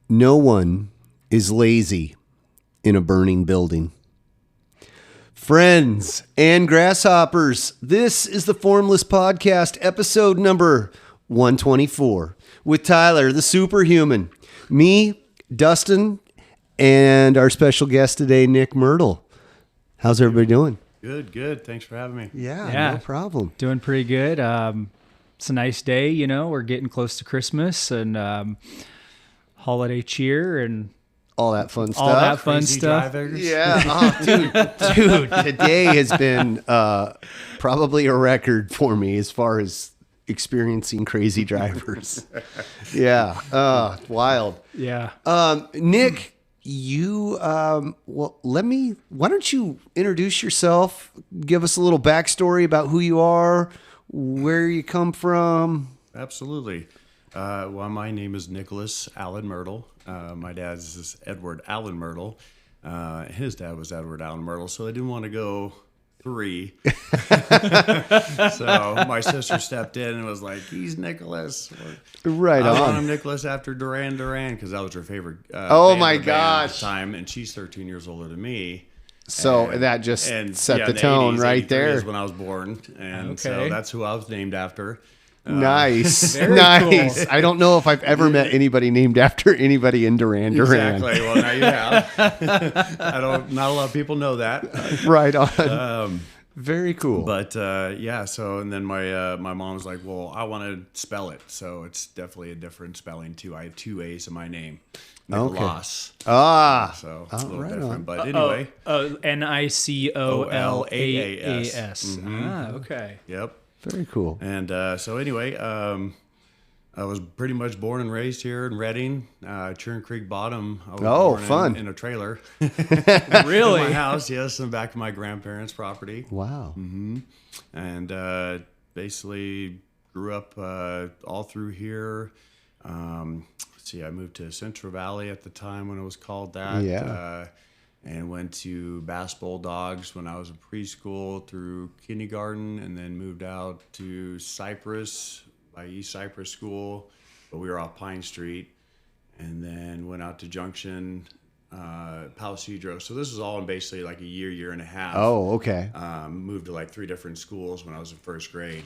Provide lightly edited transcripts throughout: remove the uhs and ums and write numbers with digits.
No one is lazy in a burning building. Friends and grasshoppers, this is the Formless Podcast, episode number 124, with Tyler, the superhuman, me, Dustin, and our special guest today, Nic Myrtle. How's everybody doing? Good. Thanks for having me. Yeah, no problem. Doing pretty good. It's a nice day, you know. We're getting close to Christmas and holiday cheer and all that fun stuff. All that fun Crazy stuff. drivers. Yeah. Oh, dude, today has been probably a record for me as far as experiencing crazy drivers. Yeah. Wild. Yeah. Nic, you, why don't you introduce yourself? Give us a little backstory about who you are, where you come from. Absolutely. Well, my name is Nicholas Allen Myrtle. My dad's is Edward Allen Myrtle. His dad was Edward Allen Myrtle, so they didn't want to go three. So my sister stepped in and was like, he's Nicholas. Right I on. want him Nicholas after Duran Duran because that was her favorite Oh band my of the band at gosh. the time, and she's 13 years older than me. So that just set the in tone 80s, right 83 there. is when I was born, and so Okay. that's who I was named after. Nice. Very Nice. cool. I don't know if I've ever met anybody named after anybody in Duran Duran. Exactly. Well, now you have. Not a lot of people know that. Right on. Very cool. But yeah. So and then my mom was like, "Well, I want to spell it, so it's definitely a different spelling too. I have two A's in my name, Nicholas. So it's a little right different. on. But anyway, Nicolas. Okay. yep. Very cool. And so anyway, I was pretty much born and raised here in Redding, Churn Creek Bottom. I was born fun. in a trailer. Really? In my house, yes, in the back of my grandparents' property. Wow. And basically grew up all through here. Let's see, I moved to Central Valley at the time when it was called that. Yeah. And went to Bass Bulldogs when I was in preschool through kindergarten, and then moved out to Cypress by East Cypress School, but we were off Pine Street, and then went out to Junction, Palo Cedro. So this was all in basically like a year and a half. Oh, okay. Moved to like three different schools when I was in first grade.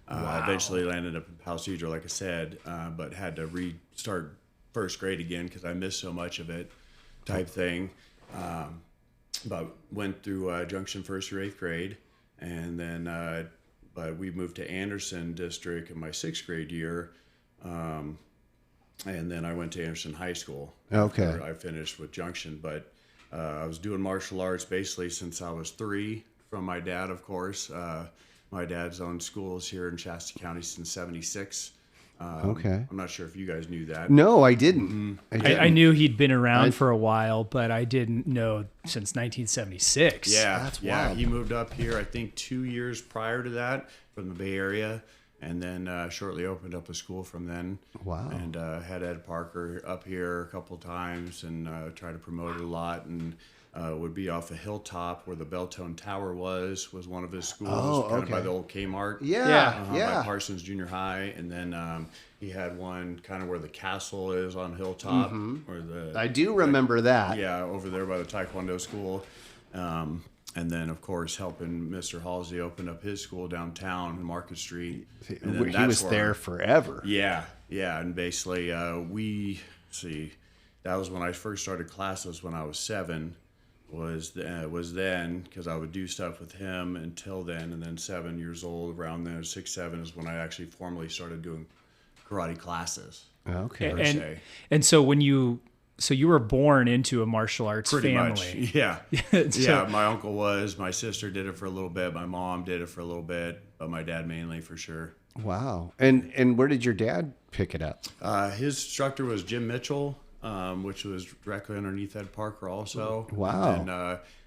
Eventually landed up in Palo Cedro, like I said, but had to restart first grade again because I missed so much of it, type thing. But went through Junction first through eighth grade, and then but we moved to Anderson District in my sixth grade year, and then I went to Anderson High School. Okay. After I finished with Junction, but I was doing martial arts basically since I was 3 from my dad, of course. My dad's owned schools here in Shasta County since '76. Okay. I'm not sure if you guys knew that. No, I didn't. I knew he'd been around for a while, but I didn't know since 1976. Yeah, That's yeah. wild. He moved up here, I think, 2 years prior to that from the Bay Area, and then shortly opened up a school from then. Wow. And had Ed Parker up here a couple of times and tried to promote it a lot, and would be off a hilltop where the Beltone Tower was one of his schools, kind of by the old Kmart. Yeah. By Parsons Junior High, and then he had one kind of where the castle is on Hilltop, where the I do remember that. yeah, over there by the Taekwondo school. And then, of course, helping Mr. Halsey open up his school downtown on Market Street. And then He that's was where- there forever. Yeah. And basically, that was when I first started classes when I was 7. Was then, because I would do stuff with him until then, and then 7 years old, around there, 6, 7 is when I actually formally started doing karate classes. Okay. per se. And so when you were born into a martial arts Pretty family. much, yeah. So- Yeah, my uncle was, my sister did it for a little bit, my mom did it for a little bit, but my dad mainly for sure. Wow. And where did your dad pick it up? His instructor was Jim Mitchell, which was directly underneath Ed Parker also. Wow. And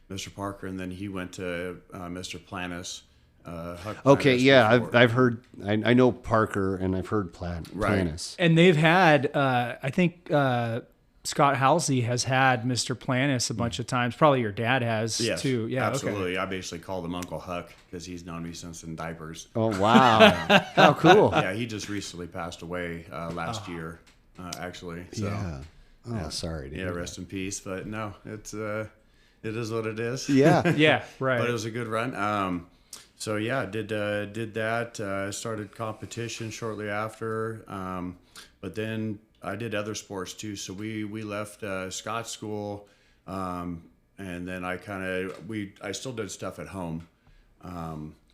Mr. Parker, and then he went to Mr. Planas. Huk Okay, Planas yeah, before. I've heard, I know Parker, and I've heard Right. Planas. And they've had, I think Scott Halsey has had Mr. Planas a bunch of times. Probably your dad has Yes, too. Yeah, absolutely. Okay. I basically called him Uncle Huck because he's known me since in diapers. Oh, wow. How cool. Yeah, he just recently passed away last year, actually. So. Yeah. Oh, sorry. To hear rest in peace. But no, it is what it is. Yeah. Yeah, right. But it was a good run. So yeah, did that. Started competition shortly after. But then I did other sports too. So we left Scott school, and then I still did stuff at home.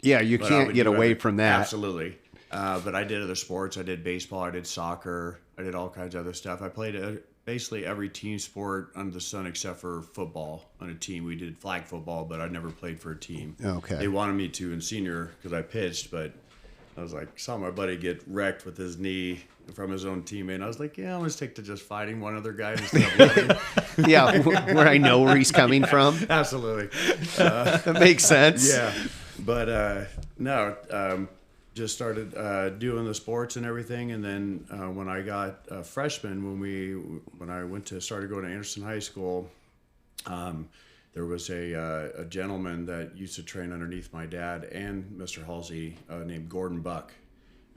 Yeah, you can't get away from that. Absolutely. But I did other sports. I did baseball. I did soccer. I did all kinds of other stuff. I played basically every team sport under the sun except for football on a team. We did flag football, but I never played for a team. Okay. They wanted me to in senior because I pitched, but I was like, saw my buddy get wrecked with his knee from his own teammate. And I was like, yeah, I'm going to stick to just fighting one other guy instead of letting. Yeah, where I know where he's coming from. Absolutely. That makes sense. Yeah. But just started doing the sports and everything. And then when I got a freshman, when I started going to Anderson High School, there was a gentleman that used to train underneath my dad and Mr. Halsey named Gordon Buck.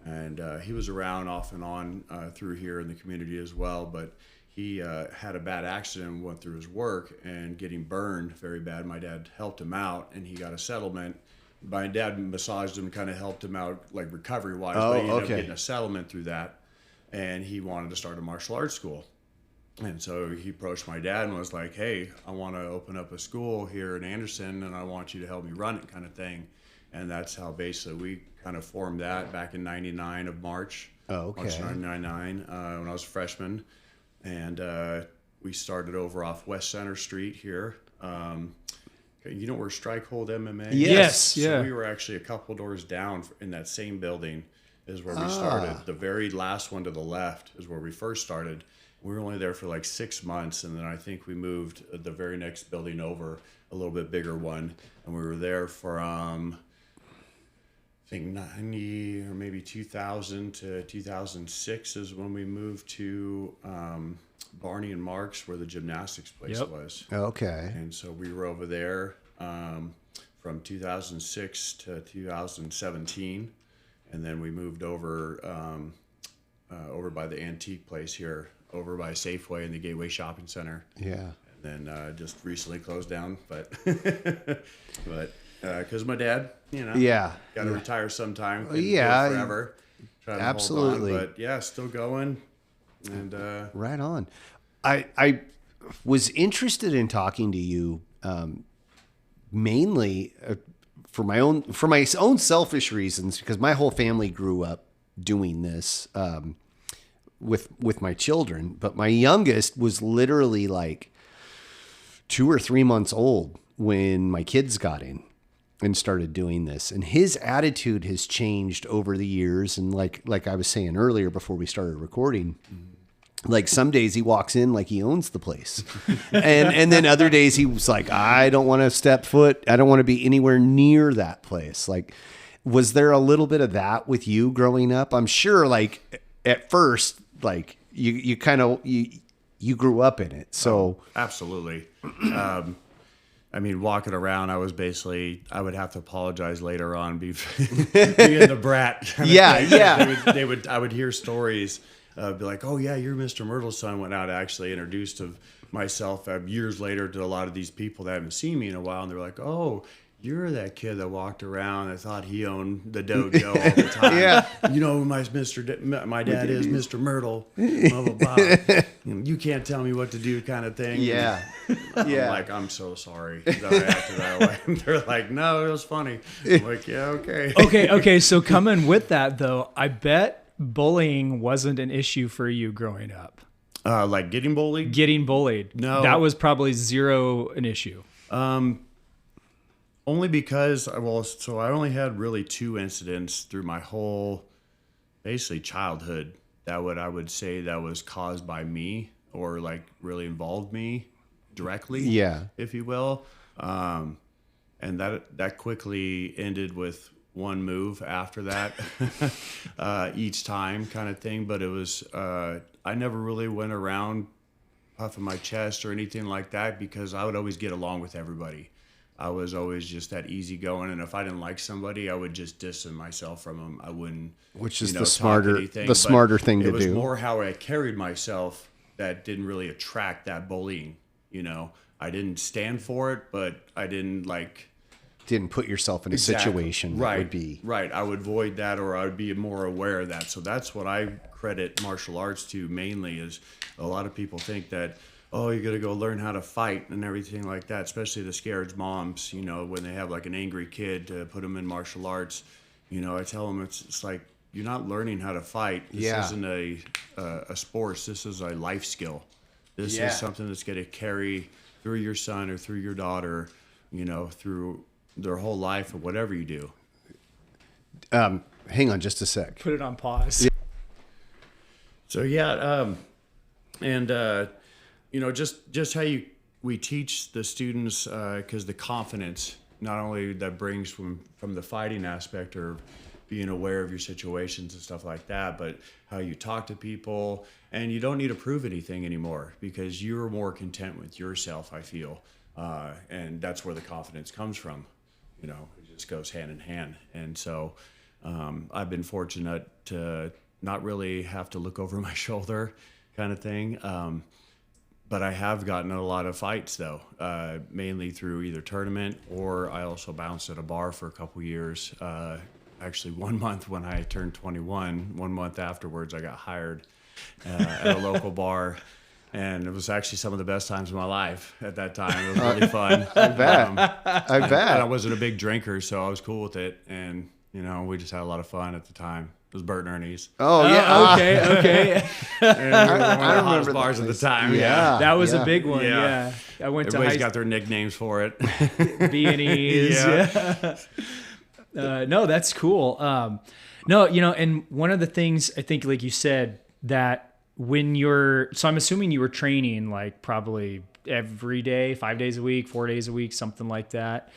And he was around off and on through here in the community as well. But he had a bad accident and went through his work and getting burned very bad. My dad helped him out and he got a settlement. My dad massaged him, kind of helped him out, like recovery-wise, but he ended up getting a settlement through that, and he wanted to start a martial arts school. And so he approached my dad and was like, hey, I want to open up a school here in Anderson, and I want you to help me run it, kind of thing. And that's how basically we kind of formed that back in '99 of March. Oh, okay. March 1999, when I was a freshman. And we started over off West Center Street here. You know where Strike Hold MMA is? Yes, yeah. So we were actually a couple doors down in that same building is where we started. The very last one to the left is where we first started. We were only there for like 6 months, and then I think we moved the very next building over, a little bit bigger one, and we were there from I think 90 or maybe 2000 to 2006 is when we moved to Barney and Mark's, where the gymnastics place was. Okay. And so we were over there from 2006 to 2017, and then we moved over by the antique place here, over by Safeway in the Gateway Shopping Center. Yeah. And then just recently closed down, but because my dad, got to retire sometime. Yeah. Forever. Trying to Absolutely. hold on, but yeah, still going. And right on. I was interested in talking to you mainly for my own selfish reasons, because my whole family grew up doing this with my children, but my youngest was literally like 2 or 3 months old when my kids got in and started doing this, and his attitude has changed over the years. And like I was saying earlier before we started recording, like some days he walks in like he owns the place, and then other days he was like, I don't want to step foot, I don't want to be anywhere near that place. Like, was there a little bit of that with you growing up? I'm sure, like at first, like you kind of you grew up in it, so absolutely. I mean, walking around, I would have to apologize later on, being the brat. Yeah. I would hear stories, be like, oh yeah, you're Mr. Myrtle's son. Went out actually introduced to myself years later to a lot of these people that haven't seen me in a while, and they're like, oh, you're that kid that walked around and thought he owned the dojo all the time. Yeah. You know who my dad is, Mr. Myrtle. Blah, blah, blah. You can't tell me what to do, kind of thing. Yeah. I'm like, I'm so sorry that I acted that way. And they're like, no, it was funny. I'm like, yeah, okay. Okay. So coming with that though, I bet bullying wasn't an issue for you growing up. Like getting bullied? Getting bullied. No. That was probably zero an issue. Only because, so I only had really 2 incidents through my whole, basically childhood I would say that was caused by me, or like really involved me directly, if you will. And that quickly ended with one move after that, each time kind of thing. But it was, I never really went around puffing my chest or anything like that, because I would always get along with everybody. I was always just that easygoing, and if I didn't like somebody, I would just distance myself from them. I wouldn't, which is the smarter thing to do. It was more how I carried myself that didn't really attract that bullying. You know, I didn't stand for it, but I didn't Didn't put yourself in a situation that would be right. I would avoid that, or I would be more aware of that. So that's what I credit martial arts to mainly. Is a lot of people think that, oh, you got to go learn how to fight and everything like that, especially the scared moms, you know, when they have like an angry kid to put them in martial arts. You know, I tell them it's like, you're not learning how to fight. This isn't a sports. This is a life skill. This is something that's going to carry through your son or through your daughter, you know, through their whole life or whatever you do. Hang on just a sec. Put it on pause. Yeah. So you know, just how we teach the students, because the confidence not only that brings from the fighting aspect or being aware of your situations and stuff like that, but how you talk to people, and you don't need to prove anything anymore because you're more content with yourself, I feel, and that's where the confidence comes from. You know, it just goes hand in hand. And so I've been fortunate to not really have to look over my shoulder kind of thing. But I have gotten in a lot of fights, though, mainly through either tournament or I also bounced at a bar for a couple years. Actually, 1 month when I turned 21, 1 month afterwards, I got hired at a local bar. And it was actually some of the best times of my life at that time. It was really fun. I bet. I bet. And I wasn't a big drinker, so I was cool with it. And, you know, we just had a lot of fun at the time. It was Bert and Ernie's. Oh, yeah. Okay. And we were one of the remember hottest that bars at the place. time. Yeah. That was a big one. Yeah. Yeah. I went to Everybody's got their nicknames for it. B&E's. Yeah. No, that's cool. No, you know, and one of the things I think, like you said, that when so I'm assuming you were training like probably every day, 5 days a week, 4 days a week, something like that.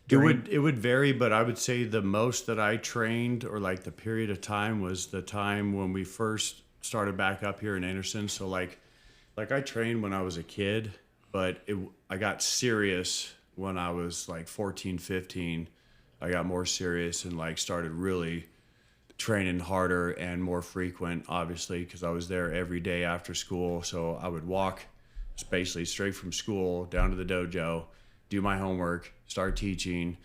It would vary, but I would say the most that I trained, or like the period of time, was the time when we first started back up here in Anderson. So like I trained when I was a kid, but I got serious when I was like 14, 15. I got more serious and like started really training harder and more frequent, obviously, because I was there every day after school. So I would walk basically straight from school down to the dojo, do my homework, start teaching,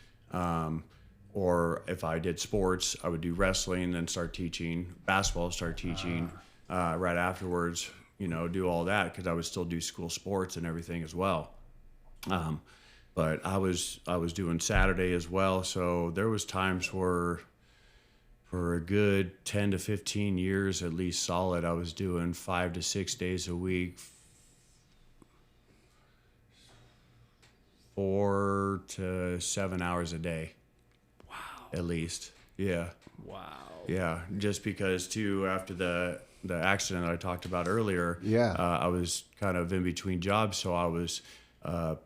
or if I did sports, I would do wrestling, then start teaching basketball, start teaching right afterwards, you know, do all that because I would still do school sports and everything as well. But I was doing Saturday as well, so there was times where for a good 10 to 15 years at least solid, I was doing 5 to 6 days a week, 4 to 7 hours a day. Wow. At least. Yeah. Wow. Yeah. Just because too, after the accident that I talked about earlier, I was kind of in between jobs. So I was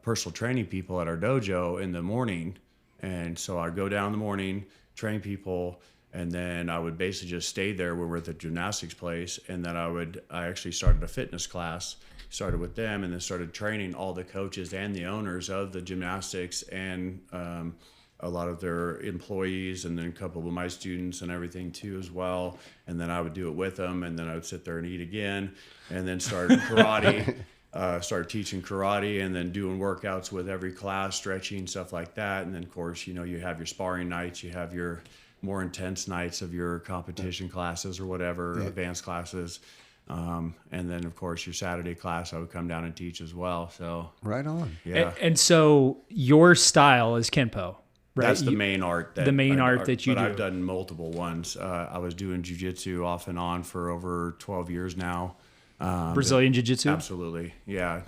personal training people at our dojo in the morning. And so I'd go down in the morning, train people, and then I would basically just stay there when we're at the gymnastics place. And then I actually started a fitness class, started with them, and then started training all the coaches and the owners of the gymnastics and a lot of their employees, and then a couple of my students and everything too as well. And then I would do it with them, and then I would sit there and eat again, and then start karate. Started teaching karate and then doing workouts with every class, stretching, stuff like that. And then, of course, you know, you have your sparring nights, you have your more intense nights of your competition classes or whatever, advanced classes. And then, of course, your Saturday class, I would come down and teach as well. So right on. Yeah. And so your style is Kempo, right? That's the main art. That you do. I've done multiple ones. I was doing jiu-jitsu off and on for over 12 years now. Brazilian jiu-jitsu? Absolutely. Yeah.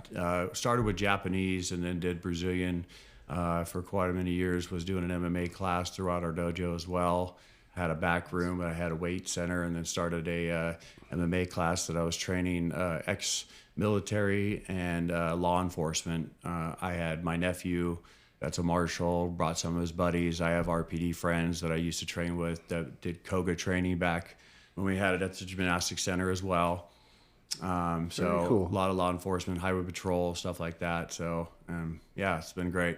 Started with Japanese and then did Brazilian for quite many years. Was doing an MMA class throughout our dojo as well. Had a back room, I had a weight center, and then started a MMA class that I was training ex-military and law enforcement. I had my nephew, that's a marshal, brought some of his buddies. I have RPD friends that I used to train with that did Koga training back when we had it at the gymnastics center as well. So cool. A lot of law enforcement, highway patrol, stuff like that. So yeah, it's been great.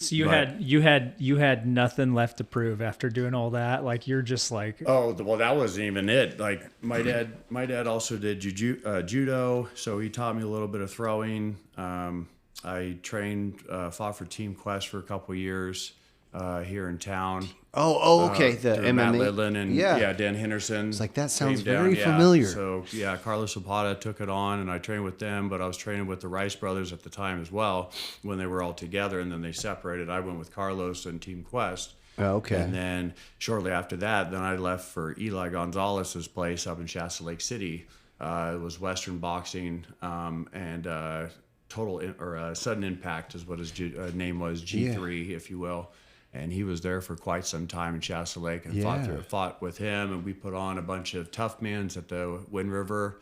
So you had nothing left to prove after doing all that. Like you're just like, oh, well, that wasn't even it. Like my dad also did judo, so he taught me a little bit of throwing. I trained, fought for Team Quest for a couple of years here in town. Okay. The MMA. Matt Lidlin and Dan Henderson. It's like, that sounds came down. very familiar. So Carlos Zapata took it on, and I trained with them. But I was training with the Rice brothers at the time as well when they were all together, and then they separated. I went with Carlos and Team Quest. Okay. And then shortly after that, then I left for Eli Gonzalez's place up in Shasta Lake City. It was Western boxing and Sudden Impact is what his name was, G3, if you will. And he was there for quite some time in Shasta Lake, and fought with him. And we put on a bunch of tough mans at the Wind River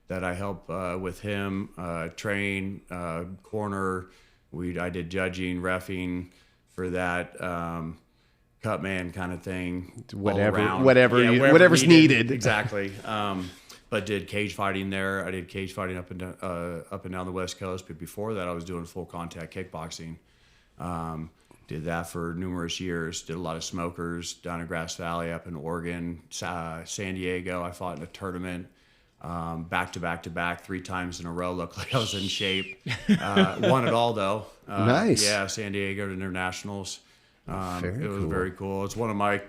that I helped with him train, corner. I did judging, reffing for that cut man kind of thing. Whatever's needed. Exactly. But did cage fighting there. I did cage fighting up and down the West Coast. But before that, I was doing full contact kickboxing. Did that for numerous years. Did a lot of smokers down in Grass Valley, up in Oregon, San Diego. I fought in a tournament back to back 3 times in a row. Looked like I was in shape. Won it all though. Nice. Yeah, San Diego internationals. It was cool. very cool. It's one of my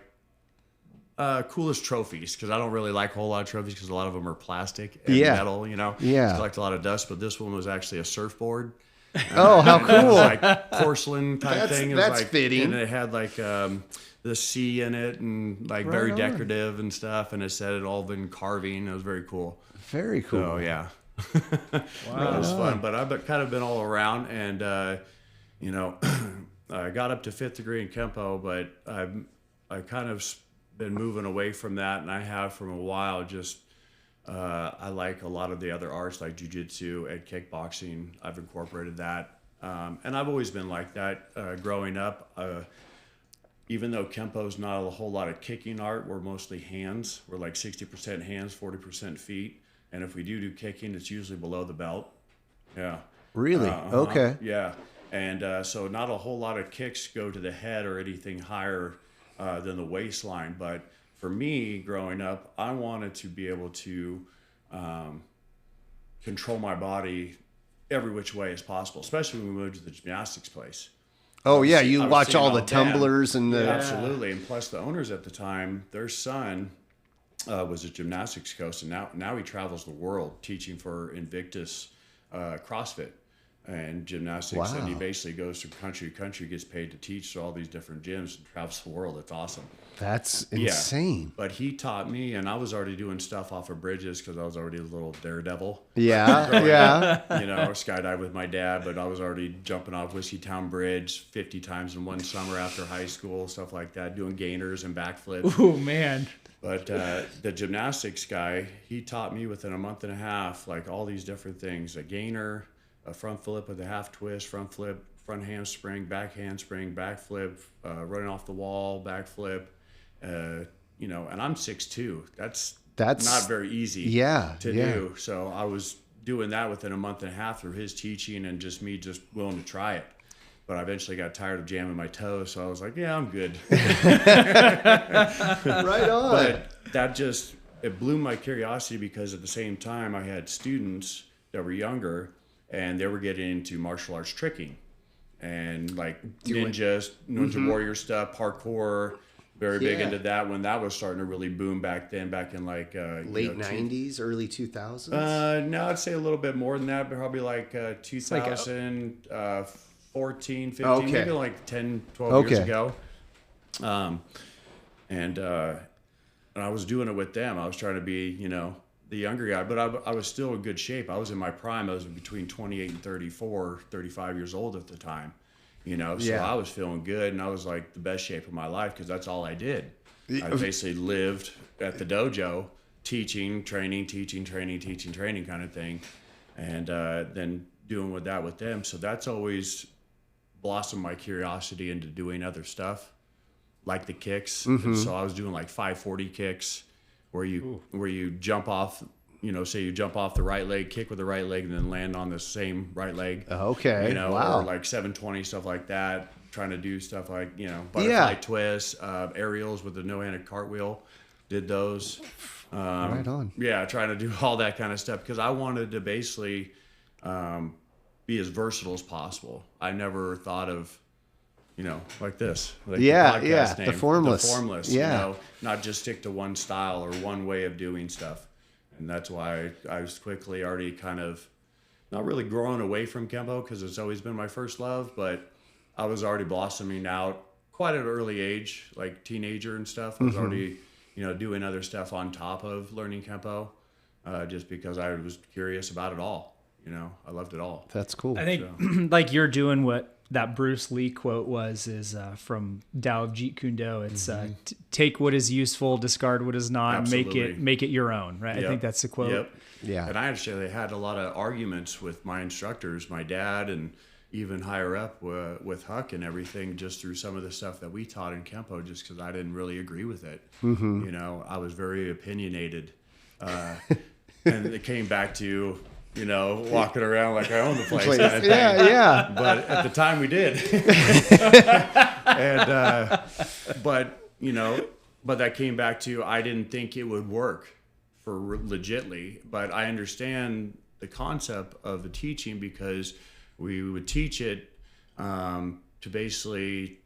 coolest trophies, because I don't really like a whole lot of trophies because a lot of them are plastic and metal. Yeah. I collect a lot of dust, but this one was actually a surfboard. Oh, how cool! Like porcelain type thing. It was that's like, fitting. And it had like the sea in it, and like very decorative and stuff. And it said it all been carving. It was very cool. Very cool. So yeah, wow, it was fun. But I've kind of been all around, and I got up to 5th degree in Kempo, but I've kind of been moving away from that, and I have from a while. Just I like a lot of the other arts like jiu-jitsu and kickboxing. I've incorporated that, and I've always been like that growing up. Even though Kempo's not a whole lot of kicking art, we're mostly hands. We're like 60% hands, 40% feet, and if we do kicking, it's usually below the belt. Yeah. Really? Okay. Yeah, and so not a whole lot of kicks go to the head or anything higher than the waistline, but for me, growing up, I wanted to be able to control my body every which way as possible, especially when we moved to the gymnastics place. Oh, yeah, you I was watch seeing all the them. tumblers and the... Yeah, absolutely. And plus the owners at the time, their son was a gymnastics coach, and now he travels the world teaching for Invictus CrossFit and gymnastics. Wow. And he basically goes from country to country, gets paid to teach to all these different gyms, and travels the world. It's awesome. That's insane. Yeah. But he taught me, and I was already doing stuff off of bridges because I was already a little daredevil. Yeah, yeah. Skydived with my dad, but I was already jumping off Whiskeytown Bridge 50 times in one summer after high school, stuff like that, doing gainers and backflips. oh man. But the gymnastics guy, he taught me within a month and a half, like all these different things: a gainer, a front flip with a half twist, front flip, front handspring, back handspring, back flip, running off the wall, back flip. And I'm 6'2". That's not very easy to do. So I was doing that within a month and a half through his teaching and just me just willing to try it. But I eventually got tired of jamming my toes, so I was like, yeah, I'm good. Right on. But that it blew my curiosity, because at the same time I had students that were younger and they were getting into martial arts tricking and like ninja warrior stuff, parkour. Very big into that when that was starting to really boom back then, back in like late 90s, early 2000s. No, I'd say a little bit more than that, but probably like 2014, 15, maybe like 10, 12 years ago. And I was doing it with them. I was trying to be, the younger guy, but I was still in good shape. I was in my prime. I was between 28 and 35 years old at the time. So I was feeling good, and I was like the best shape of my life because that's all I did. I basically lived at the dojo, teaching, training kind of thing, and then doing with them. So that's always blossomed my curiosity into doing other stuff, like the kicks. And so I was doing like 540 kicks, where you jump off say you jump off the right leg, kick with the right leg, and then land on the same right leg. Okay. Wow. Or like 720, stuff like that. Trying to do stuff like, butterfly twists, aerials with the no-handed cartwheel. Did those. Right on. Yeah, trying to do all that kind of stuff because I wanted to basically be as versatile as possible. I never thought of, like this. Like the podcast name, the Formless. The Formless, not just stick to one style or one way of doing stuff. And that's why I was quickly already kind of not really growing away from Kempo because it's always been my first love, but I was already blossoming out quite at an early age, like teenager and stuff. I was already, doing other stuff on top of learning Kempo just because I was curious about it all. I loved it all. That's cool. I think like you're doing what that Bruce Lee quote is from Tao of Jeet Kune Do. It's take what is useful, discard what is not, Absolutely. make it your own, right? Yep. I think that's the quote. Yep. Yeah. And I actually had a lot of arguments with my instructors, my dad, and even higher up with Huk and everything, just through some of the stuff that we taught in Kempo, just because I didn't really agree with it. I was very opinionated. And it came back to, walking around like I own the place kind of thing. Yeah. But at the time we did. And, but that came back to, I didn't think it would work for legitly, but I understand the concept of the teaching because we would teach it to basically,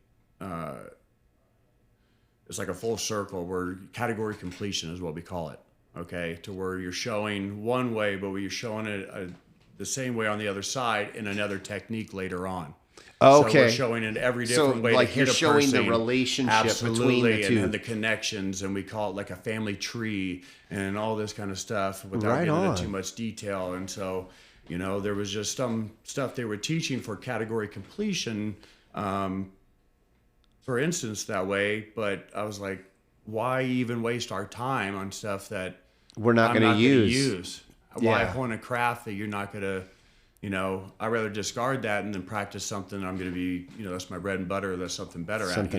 it's like a full circle where category completion is what we call it. Okay, to where you're showing one way, but you're showing it the same way on the other side in another technique later on. Okay, so we're showing it every different way. Like to hit you're showing person. the relationship Absolutely, between the two, and the connections, and we call it like a family tree and all this kind of stuff without Right getting on. into too much detail. And so, there was just some stuff they were teaching for category completion, for instance, that way. But I was like, why even waste our time on stuff that we're not going to use? Why hone a craft that you're not going to, I'd rather discard that and then practice something I'm going to be, that's my bread and butter, that's something better at,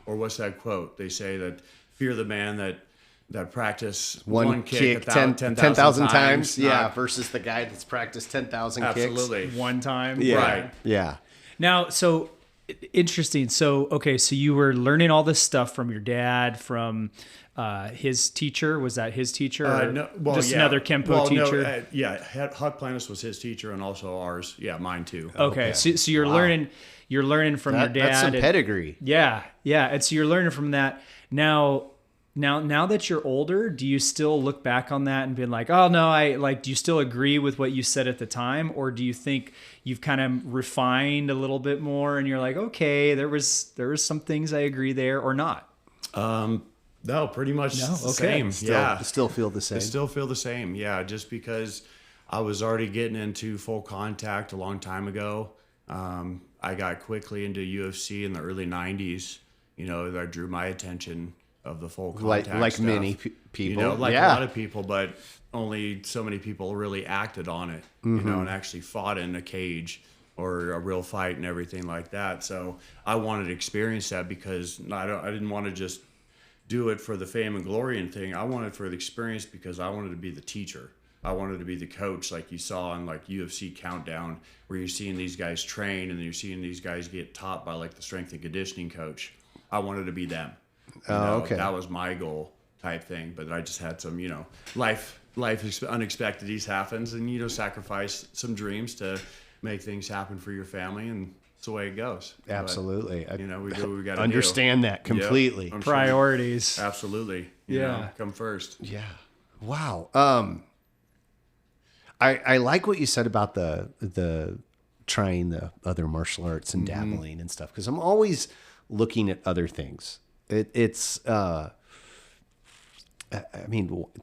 Or what's that quote? They say that fear the man that practice one kick 10,000 times. Yeah, versus the guy that's practiced 10,000 kicks. Absolutely. One time. Yeah. Right. Yeah. Now, so interesting. So, okay, so you were learning all this stuff from your dad, from his teacher. Was that his teacher? Or No, another Kempo teacher? No, Huk Planas was his teacher and also ours. Yeah, mine too. Okay. So you're learning from your dad. That's some pedigree. Yeah. And so you're learning from that. Now that you're older, do you still look back on that and be like, oh no, do you still agree with what you said at the time? Or do you think you've kind of refined a little bit more and you're like, okay, there was some things I agree there or not? No, pretty much the same. Still feel the same. I still feel the same. Yeah. Just because I was already getting into full contact a long time ago. I got quickly into UFC in the early 90s, that drew my attention of the full contact like stuff. many people, a lot of people, but only so many people really acted on it, and actually fought in a cage or a real fight and everything like that. So I wanted to experience that because I didn't want to just do it for the fame and glory and thing. I wanted for the experience because I wanted to be the teacher. I wanted to be the coach, like you saw on like UFC Countdown, where you're seeing these guys train and you're seeing these guys get taught by like the strength and conditioning coach. I wanted to be them. Okay. That was my goal type thing. But I just had some, life unexpectedities happens, and sacrifice some dreams to make things happen for your family, and it's the way it goes. Absolutely. But, we do what we got to understand that completely. Yep, Priorities. Sure. Absolutely. Come first. Yeah. Wow. I like what you said about the trying the other martial arts and dabbling and stuff, because I'm always looking at other things. It's to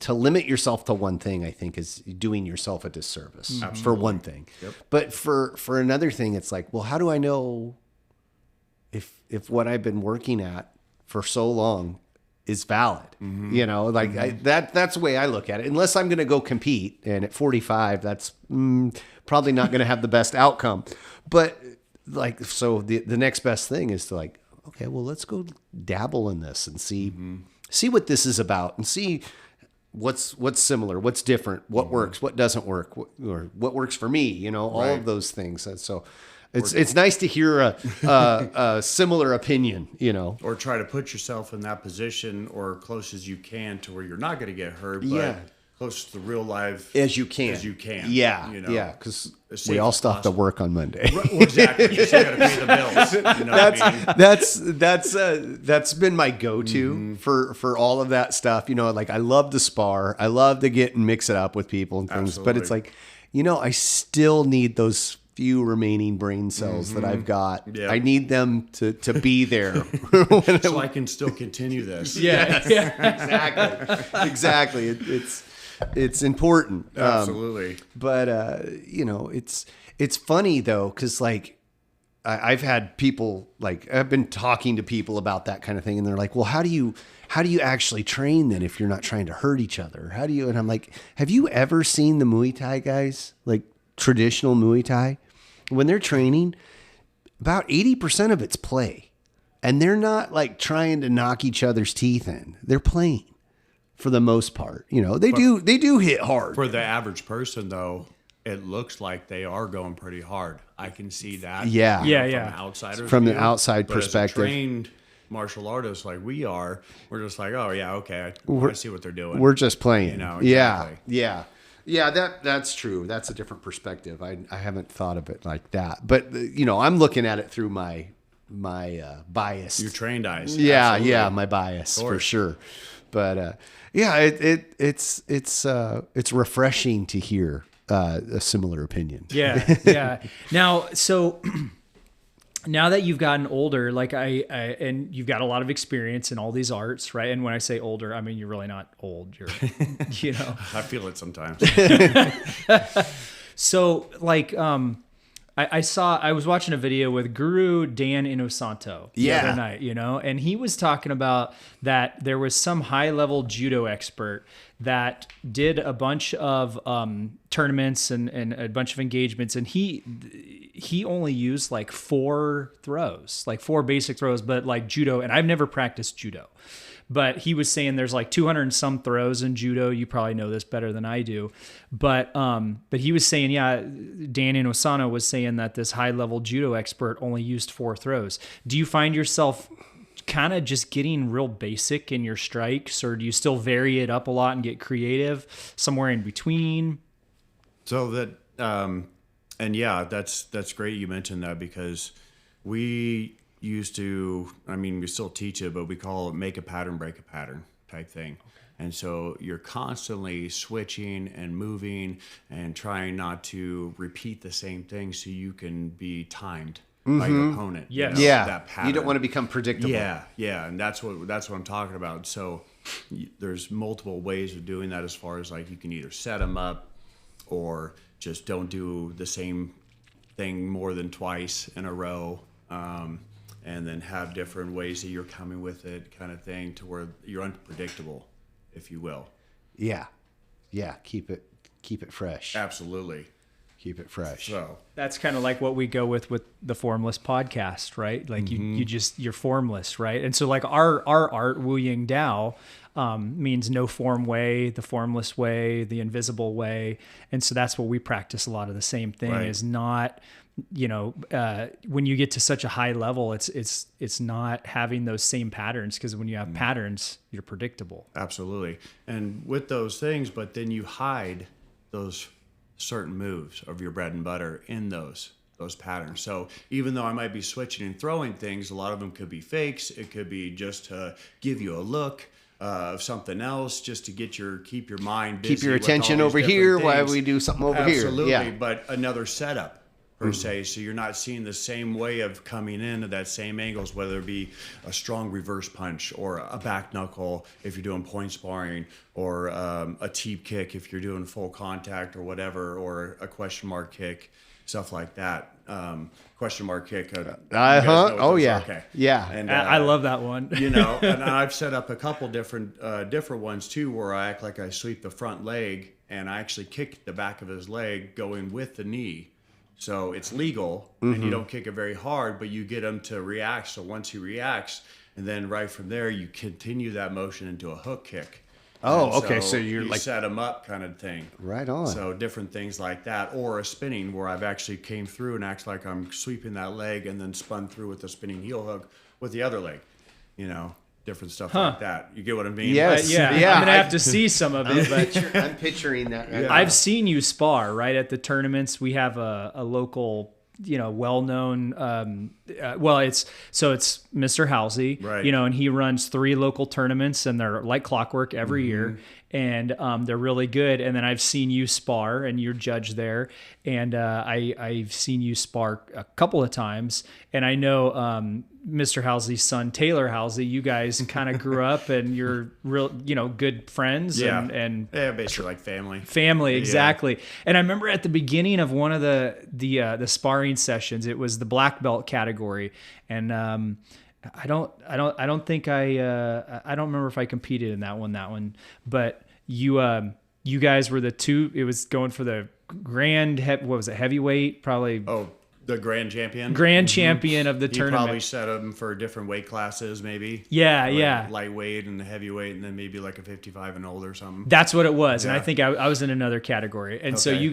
limit yourself to one thing, I think, is doing yourself a disservice for one thing. Yep. But for another thing, it's like, well, how do I know if what I've been working at for so long is valid? That's the way I look at it. Unless I'm going to go compete, and at 45, that's probably not going to have the best outcome. But so the next best thing is to okay, well, let's go dabble in this and see what this is about, and see what's similar, what's different, what works, what doesn't work, or what works for me, all of those things. And so it's nice to hear a similar opinion, Or try to put yourself in that position or close as you can to where you're not going to get hurt, but close to real life as you can. Yeah. Yeah. Because we all still have to work on Monday. Exactly. You still got to pay the bills. That's been my go-to for all of that stuff. Like I love to spar. I love to get and mix it up with people and things. Absolutely. But it's like, I still need those few remaining brain cells that I've got. Yeah. I need them to be there. So I can still continue this. Yeah. Exactly. It's important. Absolutely. But it's funny though, because like I've had people, like I've been talking to people about that kind of thing, and they're like, well, how do you actually train then if you're not trying to hurt each other? How do you? And I'm like, have you ever seen the Muay Thai guys, like traditional Muay Thai? When they're training, about 80% of it's play, and they're not like trying to knock each other's teeth in. They're playing. For the most part, they do hit hard. For the average person, though, it looks like they are going pretty hard. I can see that. Yeah. From the outside perspective. As a trained martial artist like we are, we're just like, oh yeah, okay, I see what they're doing. We're just playing. Exactly. Yeah. That's true. That's a different perspective. I haven't thought of it like that, but I'm looking at it through my bias. Your trained eyes. Yeah. Absolutely. Yeah. My bias for sure. But it's refreshing to hear a similar opinion. Yeah. Now, so now that you've gotten older, like and you've got a lot of experience in all these arts, right? And when I say older, I mean you're really not old. You're, I feel it sometimes. So, like, I was watching a video with Guru Dan Inosanto the other night, and he was talking about that there was some high-level judo expert that did a bunch of tournaments and a bunch of engagements, and he only used like 4 throws, like 4 basic throws, but like judo, and I've never practiced judo. But he was saying there's like 200 and some throws in judo. You probably know this better than I do. But he was saying, Dan Inosano was saying that this high-level judo expert only used 4 throws. Do you find yourself kind of just getting real basic in your strikes, or do you still vary it up a lot and get creative somewhere in between? So that, that's great you mentioned that, because we used to, we still teach it, but we call it make a pattern, break a pattern type thing. Okay. And so you're constantly switching and moving and trying not to repeat the same thing so you can be timed by your opponent. Yes. That pattern. You don't want to become predictable. Yeah. And that's what I'm talking about. So there's multiple ways of doing that, as far as like you can either set them up or just don't do the same thing more than twice in a row. And then have different ways that you're coming with it, kind of thing, to where you're unpredictable, if you will. Yeah. Keep it fresh. Absolutely. Keep it fresh. So that's kind of like what we go with the Formless Podcast, right? Like you're formless, right? And so like our art, Wu Ying Dao, means no form way, the formless way, the invisible way. And so that's what we practice a lot of the same thing, is not, when you get to such a high level, it's not having those same patterns, because when you have patterns, you're predictable. Absolutely. And with those things, but then you hide those certain moves of your bread and butter in those patterns. So even though I might be switching and throwing things, a lot of them could be fakes. It could be just to give you a look of something else, just to keep your mind busy, keep your attention over here while we do something over here. Absolutely. But another setup per se, so you're not seeing the same way of coming in at that same angles, whether it be a strong reverse punch or a back knuckle if you're doing point sparring, or a teep kick if you're doing full contact or whatever, or a question mark kick, stuff like that. Question mark kick. Oh yeah. Okay. Yeah. And I love that one. And I've set up a couple different ones too, where I act like I sweep the front leg and I actually kick the back of his leg going with the knee. So it's legal, and you don't kick it very hard, but you get him to react. So once he reacts, and then right from there, you continue that motion into a hook kick. Oh, And okay. So you're you like set them up kind of thing. right on. So different things like that, or a spinning where I've actually came through and acts like I'm sweeping that leg and then spun through with a spinning heel hook with the other leg. Different stuff like that. You get what I mean? Yes. Yeah, Yeah, I'm gonna have to see some of it. But I'm picturing that. Right now. I've seen you spar right at the tournaments. We have a local, well-known. It's Mr. Halsey, Right. and he runs 3 local tournaments, and they're like clockwork every year, and they're really good. And then I've seen you spar, and you're judged there, and I've seen you spar a couple of times, and I know. Mr. Halsey's son, Taylor Halsey, you guys kind of grew up and you're real, good friends and basically like family. Family, exactly. And I remember at the beginning of one of the sparring sessions, it was the black belt category. And I don't remember if I competed in that one, but you guys were the two, it was going for the heavyweight, probably. Oh, the grand champion? Grand champion of the He tournament. probably set them for different weight classes, maybe. Yeah. Lightweight and the heavyweight, and then maybe like a 55 and old or something. That's what it was. Yeah. And I think I was in another category. And so Okay. you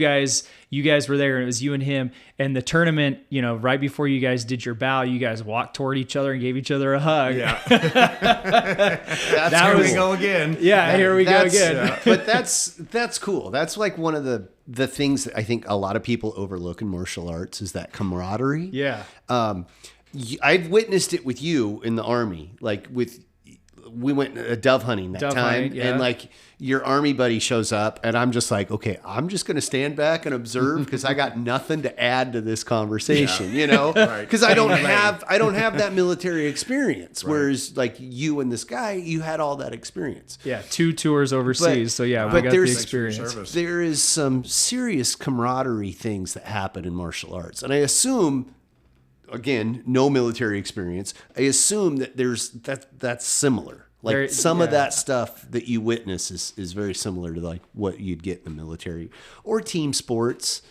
guys were there, and it was you and him. And the tournament, right before you guys did your bow, you guys walked toward each other and gave each other a hug. Yeah. That Here was- we go again. Yeah, here we go again. But that's cool. That's like one of the things that I think a lot of people overlook in martial arts is that camaraderie. Yeah. I've witnessed it with you in the Army. Like we went dove hunting that Dove time, hunting, yeah. and like your Army buddy shows up, and I'm just like, okay, I'm just going to stand back and observe because I got nothing to add to this conversation, Right. because I don't have that military experience. Right. Whereas like you and this guy, you had all that experience. Yeah. 2 tours overseas. So yeah, we got the there's- experience. There is some serious camaraderie things that happen in martial arts, and I assume. Again, no military experience. I assume that that's similar. Like some of that stuff that you witness is very similar to like what you'd get in the military or team sports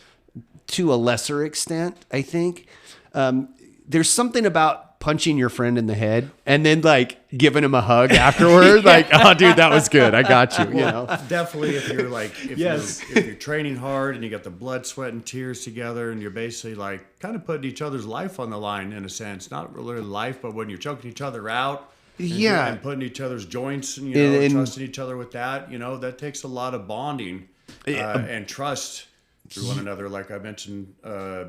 to a lesser extent. I think there's something about punching your friend in the head and then like giving him a hug afterward. Like, oh, dude, that was good. I got you. Definitely, if you're like, if you're training hard and you got the blood, sweat, and tears together, and you're basically like kind of putting each other's life on the line in a sense, not really life, but when you're choking each other out, and putting each other's joints, and trusting each other with that, that takes a lot of bonding and trust through one another. Like I mentioned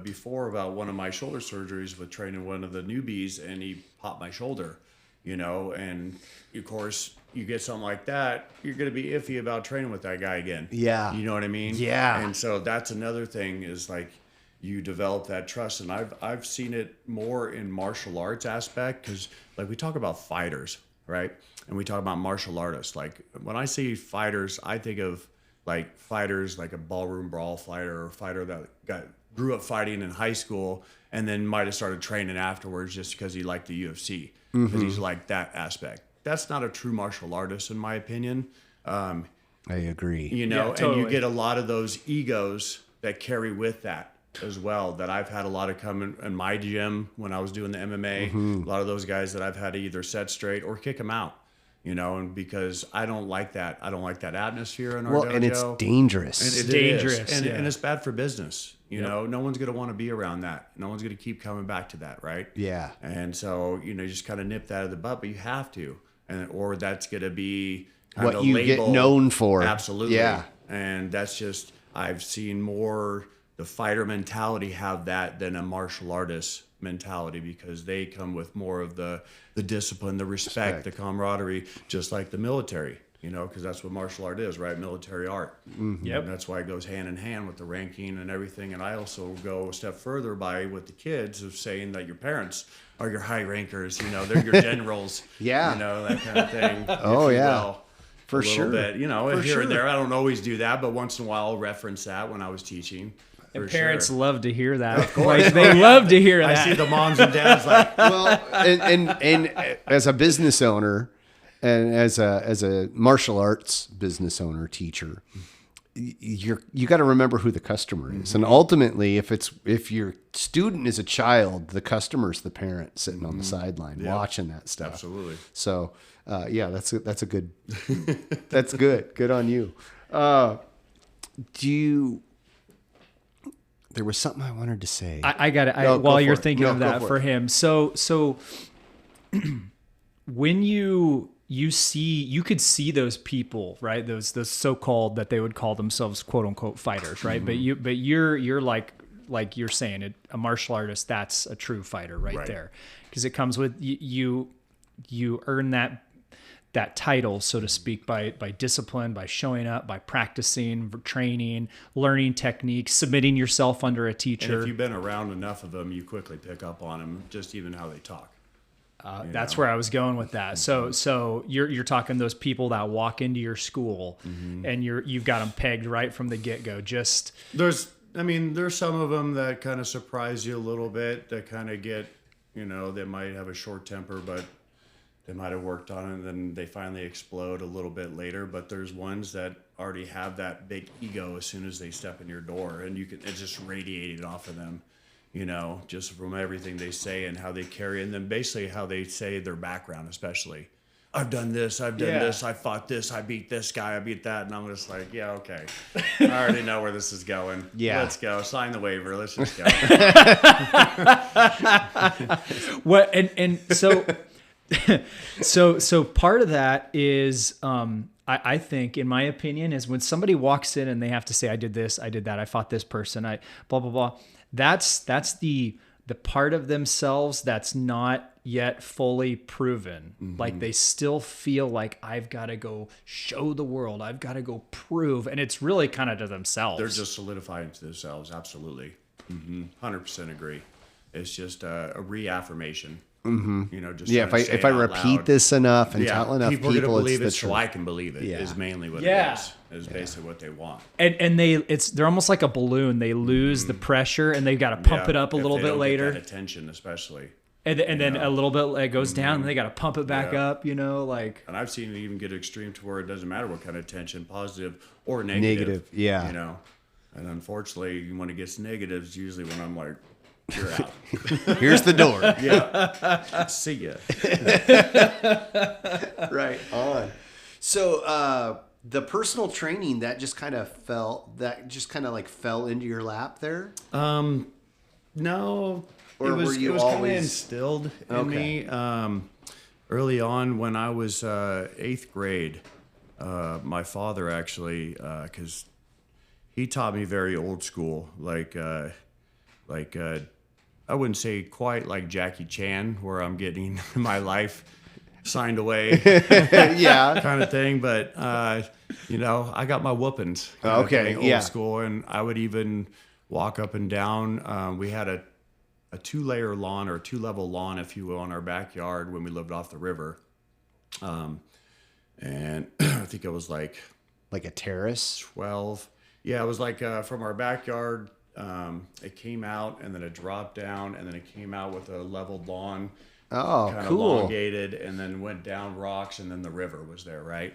before about one of my shoulder surgeries with training one of the newbies, and he popped my shoulder, and of course you get something like that, you're going to be iffy about training with that guy again. Yeah. You know what I mean? Yeah. And so that's another thing is like you develop that trust. And I've seen it more in martial arts aspect because like we talk about fighters, right? And we talk about martial artists. Like when I see fighters, I think of like fighters like a ballroom brawl fighter or a fighter that grew up fighting in high school and then might have started training afterwards just because he liked the UFC because he's like that aspect. That's not a true martial artist in my opinion. I agree. And you get a lot of those egos that carry with that as well that I've had a lot of come in my gym when I was doing the MMA. A lot of those guys that I've had to either set straight or kick them out. And because I don't like that. I don't like that atmosphere in our dojo. And it's dangerous. And It's dangerous. And it's bad for business. No one's going to want to be around that. No one's going to keep coming back to that, right? Yeah. And so, you just kind of nip that in the butt, but you have to. Or that's going to be what you get known for. Absolutely. Yeah. And that's just, I've seen more the fighter mentality have that than a martial artist mentality because they come with more of the discipline, the respect, the camaraderie, just like the military, because that's what martial art is, right? Military art. Yep. And that's why it goes hand in hand with the ranking and everything. And I also go a step further with the kids of saying that your parents are your high rankers, they're your generals. Yeah. That kind of thing. Oh, yeah. Will. For sure. Bit, here and there. I don't always do that, but once in a while I'll reference that when I was teaching. And parents sure. love to hear that. Of course. Like, they love to hear that. I see the moms and dads like, Well, and as a business owner and as a martial arts business owner, teacher, you got to remember who the customer is, and ultimately, if your student is a child, the customer's the parent sitting on the sideline watching that stuff. Absolutely. So, that's a good. That's good. Good on you. There was something I wanted to say. I got it. While you're thinking of that for him. So when you could see those people, right? Those so-called, that they would call themselves quote unquote fighters, right? Mm-hmm. But you're like you're saying, a martial artist, that's a true fighter right there. Because it comes with you earn that title, so to speak, by discipline, by showing up, by practicing, training, learning techniques, submitting yourself under a teacher. And if you've been around enough of them, you quickly pick up on them, just even how they talk. That's where I was going with that. So you're talking those people that walk into your school, and you've got them pegged right from the get-go. There's some of them that kind of surprise you a little bit, that kind of get, they might have a short temper, but they might have worked on it, and then they finally explode a little bit later. But there's ones that already have that big ego as soon as they step in your door, and it's just radiated off of them, just from everything they say and how they carry, and then basically how they say their background, especially. I've done this, I fought this, I beat this guy, I beat that, and I'm just like, yeah, okay. I already know where this is going. Yeah. Let's go. Sign the waiver. Let's just go. What and so part of that is I think, in my opinion, is when somebody walks in and they have to say, I did this, I did that, I fought this person, I blah blah blah. That's the part of themselves that's not yet fully proven. Like they still feel like, I've got to go show the world, I've got to go prove, and it's really kind of to themselves. They're just solidifying to themselves. Absolutely. 100% agree. It's just a reaffirmation. Just if I repeat this enough and tell enough people, are gonna believe it's it, the truth. so I can believe it. Is mainly what it is. Is basically what they want. And they're almost like a balloon. They lose the pressure, and they've got to pump it up a little bit later. Get that attention, especially. And then a little bit it goes down, and they got to pump it back up. And I've seen it even get extreme to where it doesn't matter what kind of attention, positive or negative. Yeah. And unfortunately, when it gets negative, it's usually when I'm like, you're out. Here's the door. Yeah. See ya. Right on. So the personal training, that just kind of fell into your lap there? No. Or it was kind of instilled in me early on when I was 8th grade. My father actually, because he taught me very old school, like I wouldn't say quite like Jackie Chan, where I'm getting my life signed away, kind of thing. But I got my whoopings. Old school, and I would even walk up and down. We had a 2-layer lawn, or a 2-level lawn, if you will, in our backyard when we lived off the river. And I think it was like a terrace. 12. Yeah, it was like from our backyard. It came out, and then it dropped down, and then it came out with a leveled lawn. Oh, kind cool. of elongated, and then went down rocks, and then the river was there, right?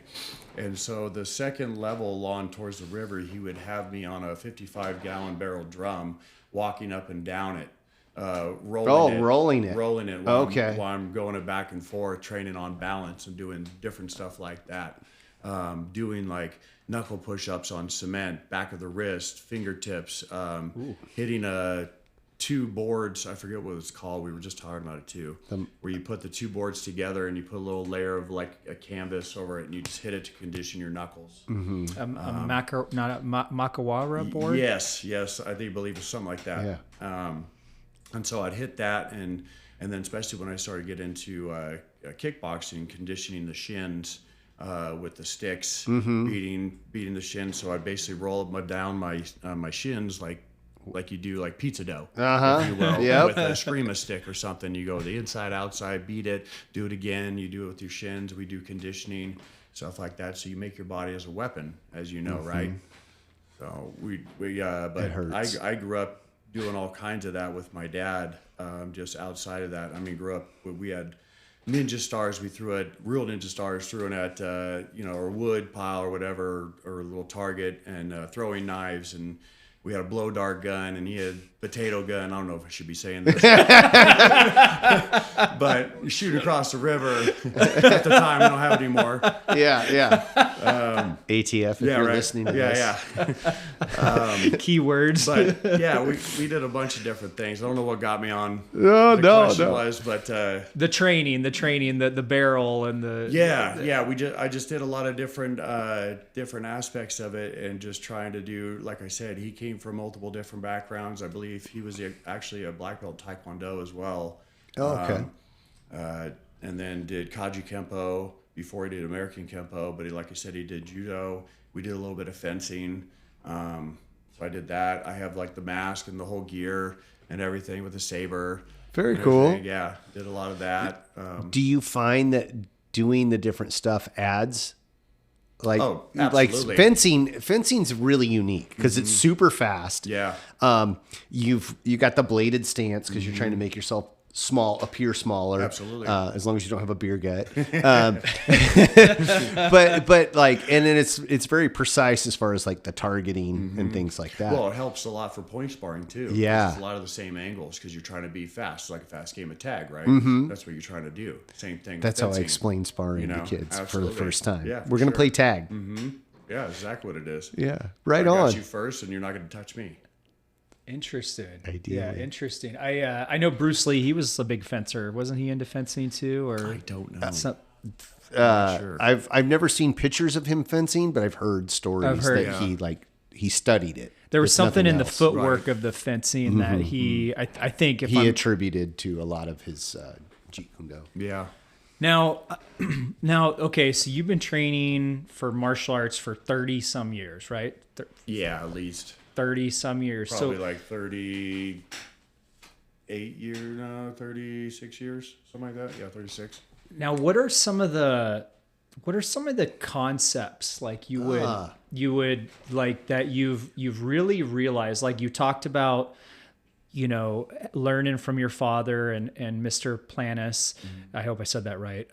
And so the second level lawn towards the river, he would have me on a 55-gallon barrel drum, walking up and down it, rolling it while I'm going it back and forth, training on balance and doing different stuff like that. Doing like knuckle push-ups on cement, back of the wrist, fingertips, hitting 2 boards. I forget what it's called. We were just talking about it too. Where you put the 2 boards together and you put a little layer of like a canvas over it, and you just hit it to condition your knuckles. Makawara board? Yes. I believe it's something like that. Yeah. And so I'd hit that, and then especially when I started getting into kickboxing, conditioning the shins with the sticks, beating the shins. So I basically roll down my shins like you do like pizza dough, if you will, with a screamer stick or something. You go the inside, outside, beat it, do it again. You do it with your shins. We do conditioning, stuff like that. So you make your body as a weapon, as you know, right? So but it hurts. I grew up doing all kinds of that with my dad. Just outside of that, I mean, grew up. We had ninja stars. We threw at real ninja stars, threw it at a wood pile or whatever, or a little target, and throwing knives. And we had a blow dart gun, and he had potato gun. I don't know if I should be saying this, but you shoot across the river. At the time, we don't have it anymore. Yeah. ATF, if you're listening to this. Keywords. But yeah, we did a bunch of different things. I don't know what got me on. Question was, but the training, the barrel, and the I just did a lot of different aspects of it, and just trying to do, like I said, he came from multiple different backgrounds. I believe he was actually a black belt Taekwondo as well. Oh, okay. And then did Kaji Kempo before he did American Kempo, but like I said, he did Judo. We did a little bit of fencing. So I did that. I have like the mask and the whole gear and everything with the saber. Very cool. Yeah, did a lot of that. Do you find that doing the different stuff adds? Like fencing's really unique because it's super fast. Yeah. You got the bladed stance because you're trying to make yourself appear smaller. Absolutely. As long as you don't have a beer gut. But like, and then it's very precise as far as like the targeting and things like that. Well, it helps a lot for point sparring too. Yeah. It's a lot of the same angles because you're trying to be fast. It's like a fast game of tag, right? That's what you're trying to do. Same thing. That's how I explain sparring to kids for the first time. Yeah, we're going to play tag. Yeah, exactly what it is. Yeah, right I on. got you first, and you're not going to touch me. Interesting. Ideally. Yeah, interesting. I know Bruce Lee. He was a big fencer. Wasn't he into fencing too? Or I don't know. Sure. I've never seen pictures of him fencing, but I've heard stories that he studied it. There was something in the footwork of the fencing that I think he attributed to a lot of his Jeet Kune Do. Yeah. Now, okay, so you've been training for martial arts for 30 some years, right? Yeah, at least 30 some years. Probably like 38 years now, 36 years, something like that. Yeah, 36. Now, what are some of the concepts like you would like that you've really realized, like you talked about, learning from your father and Mr. Planas. I hope I said that right.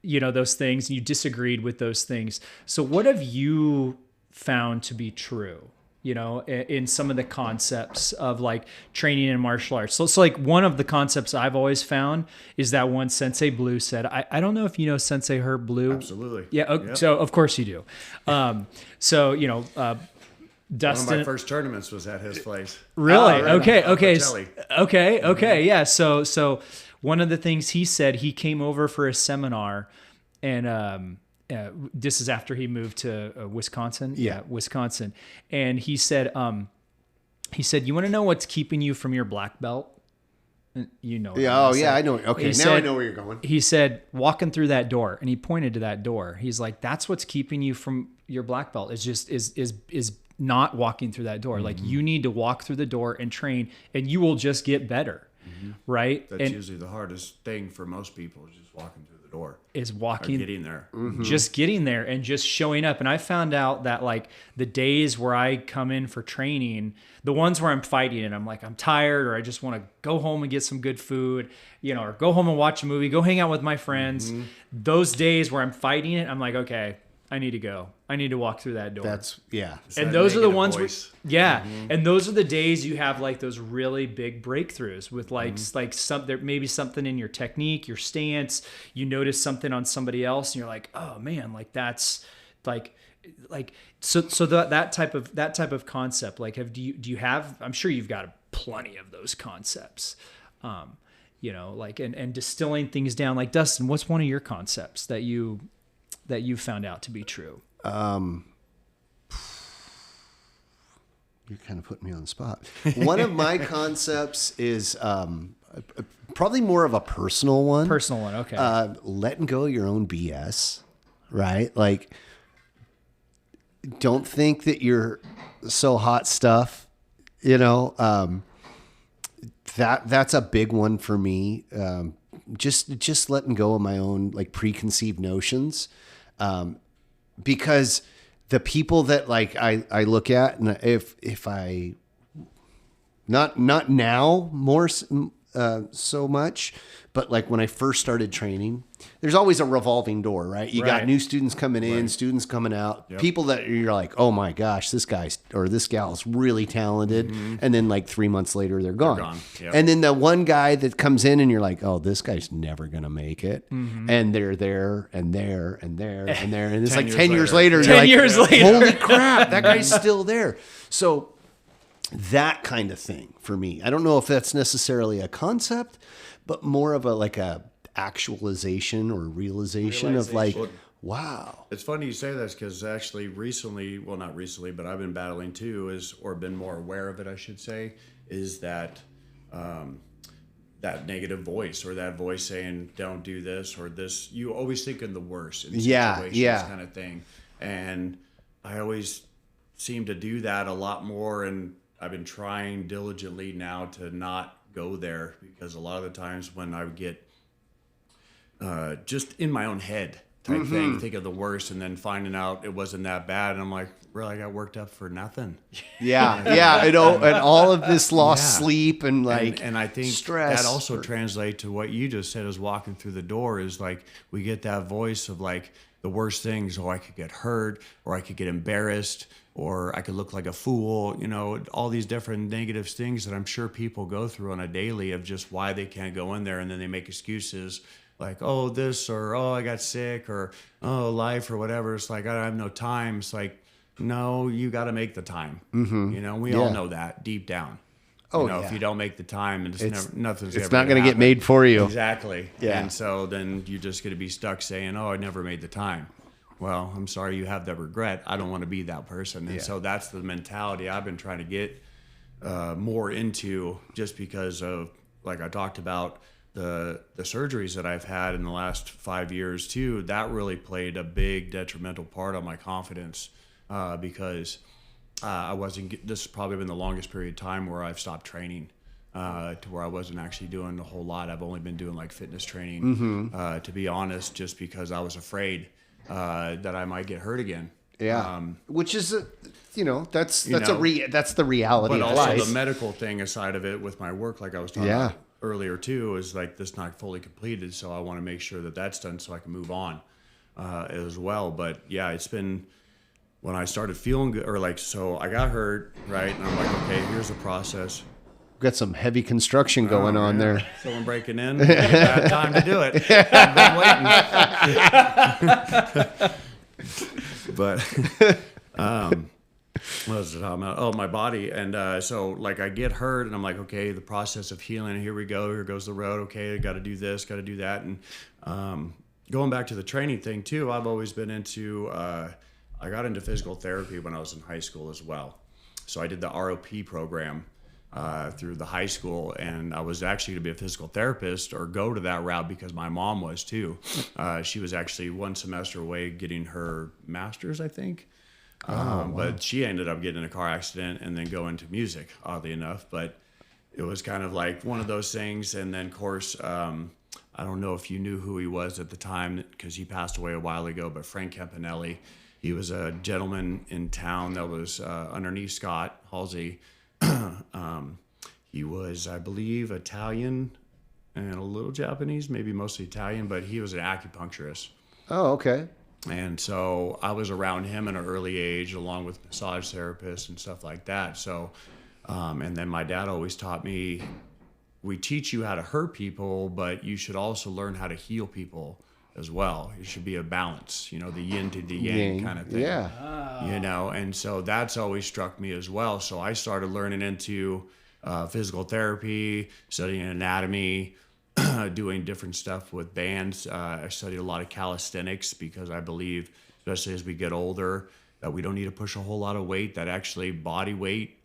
Those things, you disagreed with those things. So what have you found to be true, in some of the concepts of like training in martial arts? So like one of the concepts I've always found is that one Sensei Blue said, I don't know if you know Sensei Herb Blue. Absolutely. Yeah. Yep. So of course you do. Dustin, one of my first tournaments was at his place. Really? Okay. Yeah. So one of the things he said, he came over for a seminar, and this is after he moved to Wisconsin. Yeah, Wisconsin. And he said, you want to know what's keeping you from your black belt? You know. Yeah. I know. Okay. I know where you're going. He said, walking through that door, and he pointed to that door. He's like, that's what's keeping you from your black belt. Is not walking through that door. Like you need to walk through the door and train, and you will just get better. Right. That's usually the hardest thing for most people, is just walking through the door. Is walking, getting there. Just getting there and just showing up. And I found out that like the days where I come in for training, the ones where I'm fighting and I'm like, I'm tired, or I just want to go home and get some good food, or go home and watch a movie, go hang out with my friends. Those days where I'm fighting it, I'm like, okay, I need to go. I need to walk through that door. And those are the ones and those are the days you have like those really big breakthroughs with like there maybe something in your technique, your stance, you notice something on somebody else and you're like, oh man, like that's so that type of concept, like do you have, I'm sure you've got plenty of those concepts, and distilling things down. Like Dustin, what's one of your concepts that you found out to be true? You're kind of putting me on the spot. One of my concepts is probably more of a personal one. Okay. Letting go of your own BS, right? Like, don't think that you're so hot stuff, that's a big one for me. Just letting go of my own like preconceived notions. Because the people that like I look at, and if I not now more so much. But like when I first started training, there's always a revolving door, right? You got new students coming in, students coming out, people that you're like, oh my gosh, this guy's or this gal's really talented. And then like 3 months later, they're gone. Yep. And then the one guy that comes in and you're like, oh, this guy's never going to make it. And they're there and there and there and there. And it's like 10 years later. 10 years later. Holy crap, that guy's still there. So that kind of thing for me. I don't know if that's necessarily a concept, but more of a actualization or realization of like, wow. It's funny you say this because actually recently, well, not recently, but I've been battling too, or been more aware of it, I should say, is that that negative voice or that voice saying, don't do this or this. You always think in the worst in situations kind of thing. And I always seem to do that a lot more. And I've been trying diligently now to not go there because a lot of the times when I would get just in my own head type thing, think of the worst and then finding out it wasn't that bad. And I'm like, really, I got worked up for nothing. Yeah. And all of this lost sleep and like, and I think stress. That also translates to what you just said is walking through the door is like, we get that voice of like the worst things, or I could get hurt or I could get embarrassed or I could look like a fool, all these different negative things that I'm sure people go through on a daily of just why they can't go in there. And then they make excuses like, oh, this, or, oh, I got sick, or, oh, life, or whatever. It's like, I have no time. It's like, no, you got to make the time. We all know that deep down. If you don't make the time, and nothing's it's not going to get made for you. Exactly. Yeah. And so then you're just going to be stuck saying, oh, I never made the time. Well, I'm sorry you have that regret. I don't want to be that person. And so that's the mentality I've been trying to get more into, just because of, like I talked about, the surgeries that I've had in the last 5 years too. That really played a big detrimental part on my confidence because I wasn't, this has probably been the longest period of time where I've stopped training to where I wasn't actually doing a whole lot. I've only been doing like fitness training, to be honest, just because I was afraid that I might get hurt again. Yeah. Which is, that's the reality but of also life. the medical thing aside of it with my work, like I was talking about earlier too, is like this not fully completed. So I want to make sure that that's done so I can move on as well. But yeah, it's been, when I started feeling good, or like, so I got hurt, right? And I'm like, okay, here's the process. We've got some heavy construction going on there. Someone breaking in. Bad time to do it. I've been waiting. But what was it talking about? Oh, my body. And so like I get hurt and I'm like, okay, the process of healing, here we go. Here goes the road. Okay, I got to do this, got to do that. And going back to the training thing too, I've always been into, I got into physical therapy when I was in high school as well. So I did the ROP program through the high school, and I was actually going to be a physical therapist or go to that route because my mom was too. She was actually one semester away getting her master's, I think. But she ended up getting in a car accident and then going to music, oddly enough. But it was kind of like one of those things. And then, of course, I don't know if you knew who he was at the time because he passed away a while ago, but Frank Campanelli, he was a gentleman in town that was underneath Scott Halsey. He was, I believe, Italian and a little Japanese, maybe mostly Italian, but he was an acupuncturist. Oh, okay. And so I was around him at an early age, along with massage therapists and stuff like that. So, and then my dad always taught me, we teach you how to hurt people, but you should also learn how to heal people as well. It should be a balance, the yin to the yang kind of thing. Yeah. And so that's always struck me as well. So I started learning into physical therapy, studying anatomy, doing different stuff with bands. I studied a lot of calisthenics because I believe, especially as we get older, that we don't need to push a whole lot of weight, that actually body weight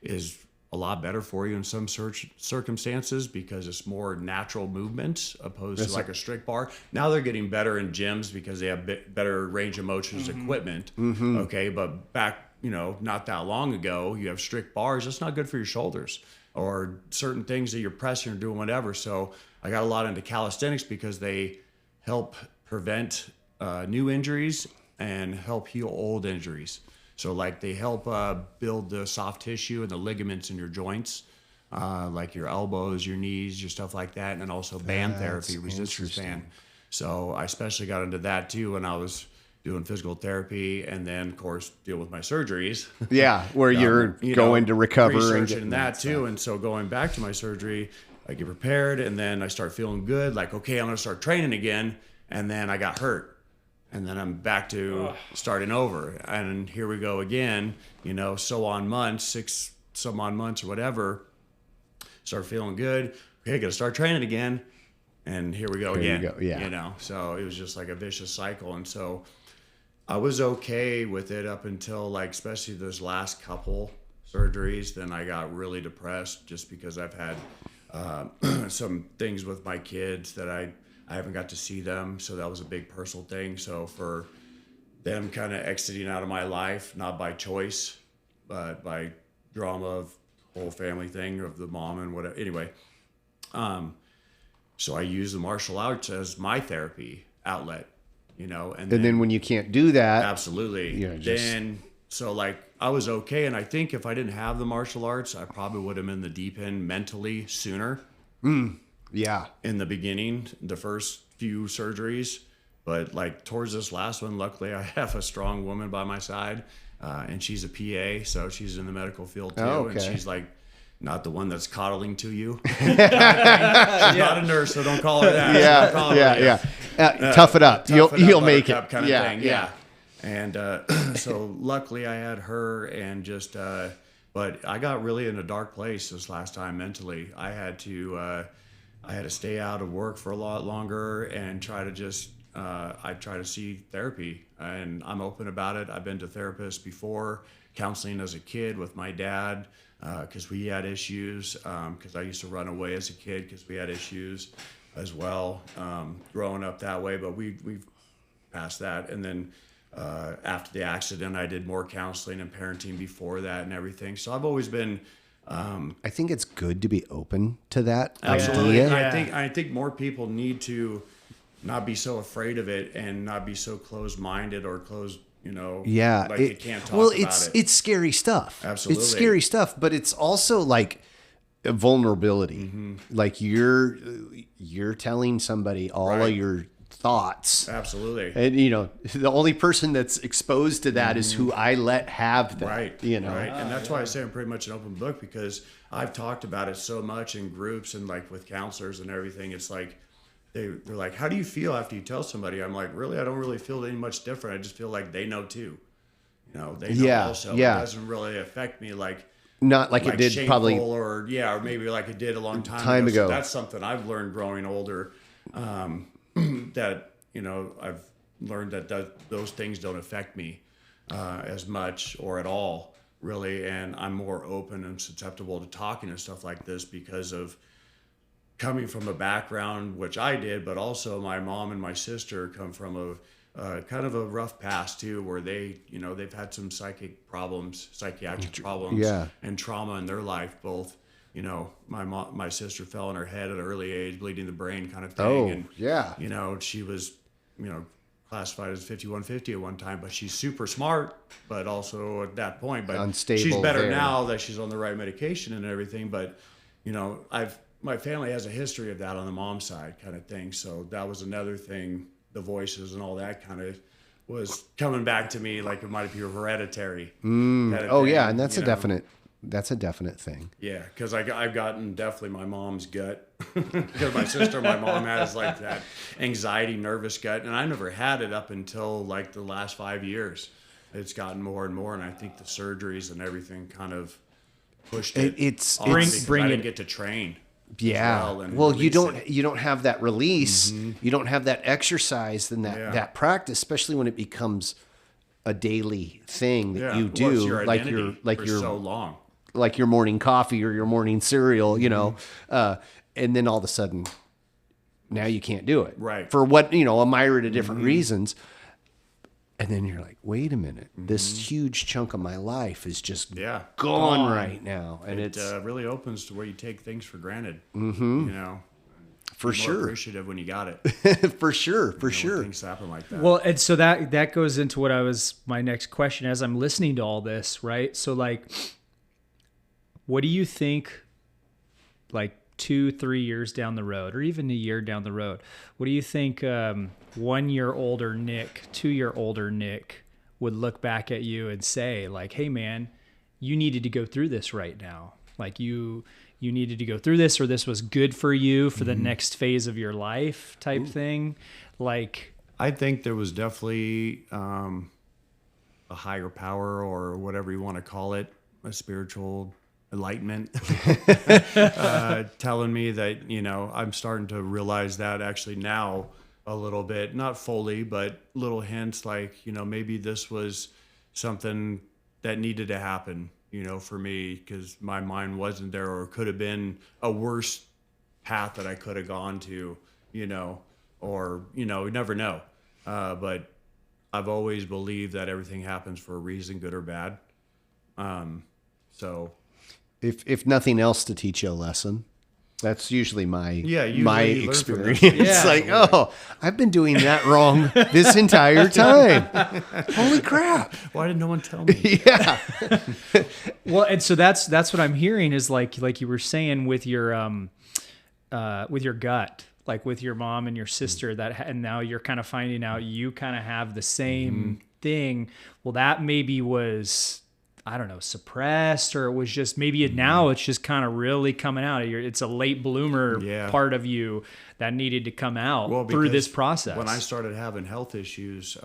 is a lot better for you in some circumstances because it's more natural movement opposed to like a strict bar. Now they're getting better in gyms because they have better range of motions equipment. Okay, but back, not that long ago, you have strict bars. That's not good for your shoulders or certain things that you're pressing or doing whatever. So I got a lot into calisthenics because they help prevent new injuries and help heal old injuries. So like they help build the soft tissue and the ligaments in your joints like your elbows, your knees, your stuff like that, and then also band therapy, resistance band. So I especially got into that too when I was doing physical therapy, and then of course deal with my surgeries. Yeah, where you're going to recover and researching that too. And so going back to my surgery, I get prepared, and then I start feeling good. Like, okay, I'm going to start training again. And then I got hurt, and then I'm back to starting over. And here we go again. So on months, 6 some odd months or whatever. Start feeling good. Okay, got to start training again. And here we go again. Yeah. So it was just like a vicious cycle. And so I was okay with it up until like, especially those last couple surgeries. Then I got really depressed just because I've had some things with my kids that I haven't got to see them. So that was a big personal thing. So for them kind of exiting out of my life, not by choice, but by drama of whole family thing of the mom and whatever. Anyway, so I use the martial arts as my therapy outlet, and then when you can't do that, absolutely. Then so like I was okay, and I think if I didn't have the martial arts, I probably would have been in the deep end mentally sooner. Yeah. In the beginning, the first few surgeries, but like towards this last one, luckily I have a strong woman by my side, and she's a PA, so she's in the medical field too, and she's like not the one that's coddling to you. She's not a nurse, so don't call her that. Tough it up. You'll make it. Kind of thing. Yeah. And so luckily I had her, and just but I got really in a dark place this last time mentally. I had to stay out of work for a lot longer and try to see therapy, and I'm open about it. I've been to therapists before, counseling as a kid with my dad, because we had issues, because I used to run away as a kid because we had issues as well, growing up that way, but we've passed that. And then after the accident, I did more counseling and parenting before that and everything. So I've always been I think it's good to be open to that absolutely. idea. I think more people need to not be so afraid of it and not be so closed-minded or closed, like they can't talk about it. It's scary stuff. Absolutely. It's scary stuff, but it's also like a vulnerability. Mm-hmm. Like you're telling somebody all of your thoughts. Absolutely. And the only person that's exposed to that is who I let have that. Right. Right. And that's why I say I'm pretty much an open book, because I've talked about it so much in groups and like with counselors and everything. It's like they're like, how do you feel after you tell somebody? I'm like, really, I don't really feel any much different. I just feel like they know too. They know also. It doesn't really affect me not like it did probably, or maybe like it did a long time ago. So that's something I've learned growing older. That I've learned that those things don't affect me as much or at all, really, and I'm more open and susceptible to talking and stuff like this because of coming from a background, which I did, but also my mom and my sister come from a kind of a rough past too, where they've had some psychiatric problems, and trauma in their life. Both, my sister fell on her head at an early age, bleeding the brain kind of thing. She was, classified as 5150 at one time, but she's super smart, but also at that point, but unstable. She's better now that she's on the right medication and everything. But, my family has a history of that on the mom's side kind of thing. So that was another thing. The voices and all that kind of was coming back to me like it might be hereditary. And that's a definite thing. Yeah, because I've gotten definitely my mom's gut, because my sister and my mom has like that anxiety, nervous gut, and I never had it up until like the last 5 years. It's gotten more and more, and I think the surgeries and everything kind of pushed it. I didn't get to train. Yeah. Well, you don't have that release. Mm-hmm. You don't have that exercise and that practice, especially when it becomes a daily thing that you do, your so long, like your morning coffee or your morning cereal, and then all of a sudden, now you can't do it, right? For what a myriad of different reasons. And then you're like, wait a minute, this huge chunk of my life is just gone right now. And it really opens to where you take things for granted, For sure. More appreciative when you got it. For sure. When things happen like that. Well, and so that goes into my next question as I'm listening to all this, right? So like, what do you think like 2-3 years down the road, or even a year down the road, what do you think 1 year older Nick, 2 year older Nick would look back at you and say, like, hey man, you needed to go through this right now. Like you needed to go through this, or this was good for you for the next phase of your life type thing. Like, I think there was definitely a higher power, or whatever you want to call it, a spiritual enlightenment, telling me that, you know, I'm starting to realize that actually now a little bit, not fully, but little hints like, you know, maybe this was something that needed to happen, you know, for me, because my mind wasn't there, or could have been a worse path that I could have gone to, you know, or, you know, you never know. But I've always believed that everything happens for a reason, good or bad. So if nothing else, to teach you a lesson. That's usually my usually my you learn from experience. this. It's like, oh, I've been doing that wrong this entire time. Holy crap. Why did no one tell me? Yeah. well, and so that's what I'm hearing is like you were saying with your gut, like with your mom and your sister, and now you're kind of finding out you kind of have the same thing. Well, that maybe was, I don't know, suppressed, or it was just maybe now it's just kind of really coming out. It's a late bloomer part of you that needed to come out through this process. When I started having health issues,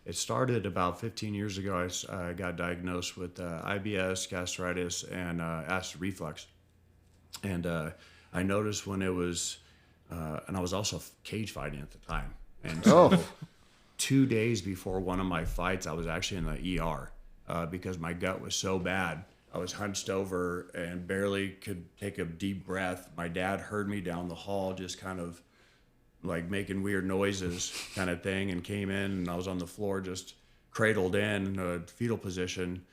it started about 15 years ago. I got diagnosed with IBS, gastritis, and acid reflux. And I noticed when it was, and I was also cage fighting at the time. And so 2 days before one of my fights, I was actually in the ER. Because my gut was so bad. I was hunched over and barely could take a deep breath. My dad heard me down the hall, just kind of like making weird noises kind of thing, and came in, and I was on the floor just cradled in a fetal position.